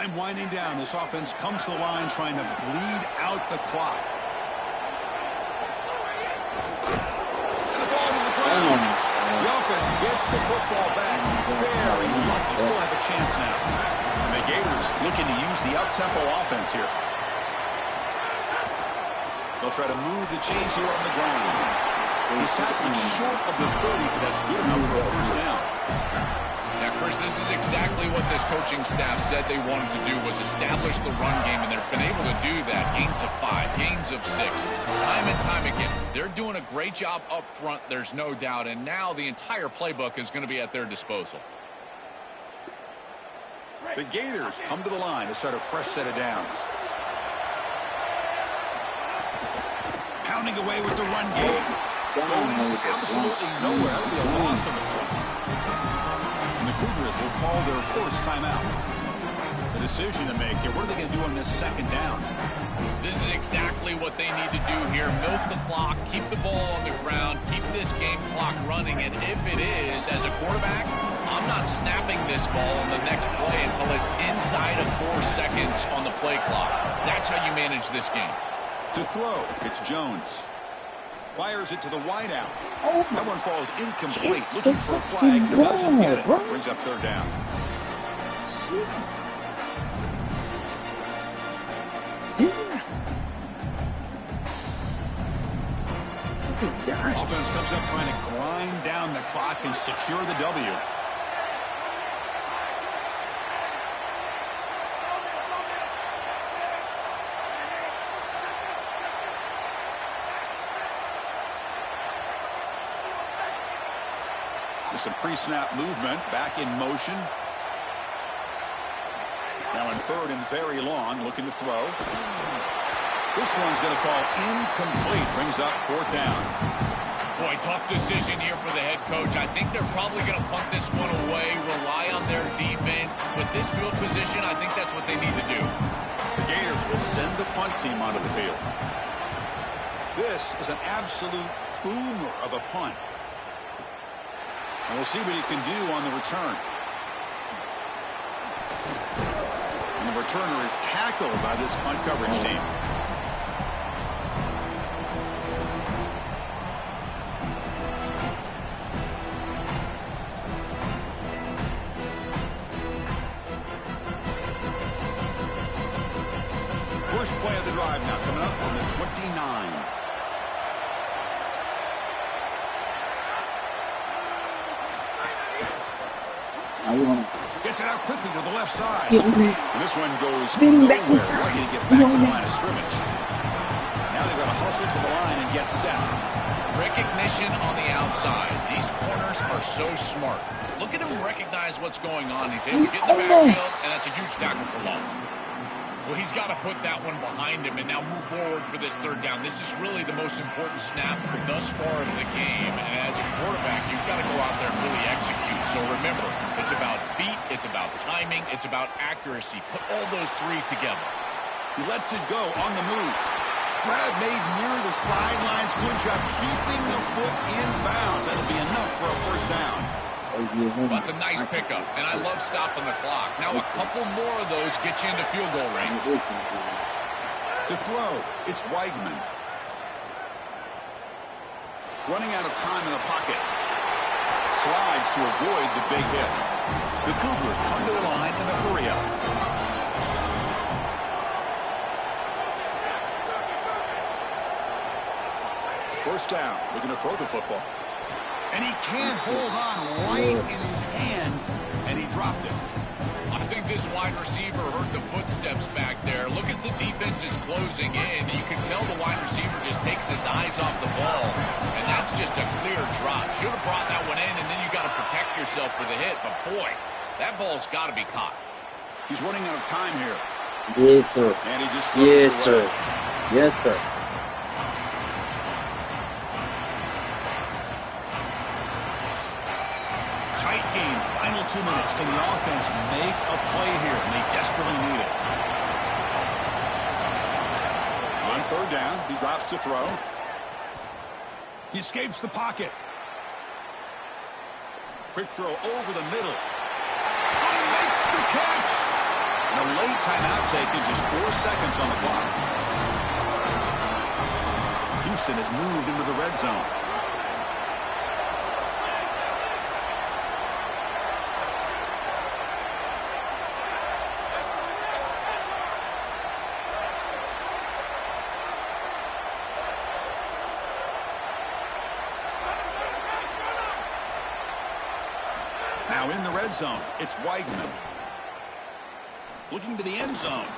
Time winding down. This offense comes to the line trying to bleed out the clock. And the ball to the ground. The offense gets the football back. Very lucky. Still have a chance now. And the Gators looking to use the up-tempo offense here. They'll try to move the chains here on the ground. He's tackled short of the 30, but that's good enough for a first down. Now, Chris, this is exactly what this coaching staff said they wanted to do, was establish the run game, and they've been able to do that. Gains of 5, gains of 6, time and time again. They're doing a great job up front, there's no doubt, and now the entire playbook is going to be at their disposal. The Gators come to the line to start a fresh set of downs. Pounding away with the run game. Going absolutely nowhere. That'll be a loss of a play. And the Cougars will call their first timeout. The decision to make here. What are they going to do on this second down? This is exactly what they need to do here. Milk the clock, keep the ball on the ground, keep this game clock running. And if it is, as a quarterback, I'm not snapping this ball on the next play until it's inside of 4 seconds on the play clock. That's how you manage this game. To throw, it's Jones. Fires it to the wideout. That one falls incomplete. Looking for a flag. Doesn't get it. Brings up third down. Offense comes up trying to grind down the clock and secure the W. Some pre-snap movement, back in motion. Now in third and very long, looking to throw. This one's going to fall incomplete. Brings up fourth down. Boy, tough decision here for the head coach. I think they're probably going to punt this one away, rely on their defense. With this field position, I think that's what they need to do. The Gators will send the punt team onto the field. This is an absolute boomer of a punt. And we'll see what he can do on the return. And the returner is tackled by this punt coverage team. First play of the drive now coming up from the 29. Gets it out quickly to the left side. And this one goes nowhere. Lucky to get back to the line of scrimmage. Now they've got to hustle to the line and get set. Recognition on the outside. These corners are so smart. Look at him recognize what's going on. He's able to get in the backfield, and that's a huge tackle for loss. Well, he's got to put that one behind him and now move forward for this third down. This is really the most important snap thus far of the game. And as a quarterback, you've got to go out there and really execute. So remember, it's about feet, it's about timing, it's about accuracy. Put all those three together. He lets it go on the move. Grab made near the sidelines. Good job keeping the foot in bounds. That'll be enough for a first down. That's a nice pickup, and I love stopping the clock. Now a couple more of those get you into field goal range. To throw, it's Weigman. Running out of time in the pocket. Slides to avoid the big hit. The Cougars come to the line in a hurry up. First down, looking to throw the football. And he can't hold on right in his hands, and he dropped it. I think this wide receiver heard the footsteps back there. Look as the defense is closing in. You can tell the wide receiver just takes his eyes off the ball, and that's just a clear drop. Should have brought that one in, and then you got to protect yourself for the hit. But, boy, that ball's got to be caught. He's running out of time here. Yes, sir. And he just throws Yes, it sir. away. Yes, sir. Tight game. Final 2 minutes. Can the offense make a play here? And they desperately need it. On third down, he drops to throw. He escapes the pocket. Quick throw over the middle. He makes the catch. And a late timeout taken, just 4 seconds on the clock. Houston has moved into the red zone. Now in the red zone, it's Weidman. Looking to the end zone.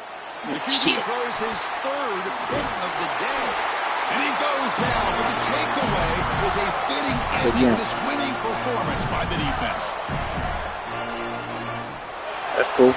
The QB throws his third pick of the day. And he goes down, but the takeaway is a fitting end to this winning performance by the defense. That's cool.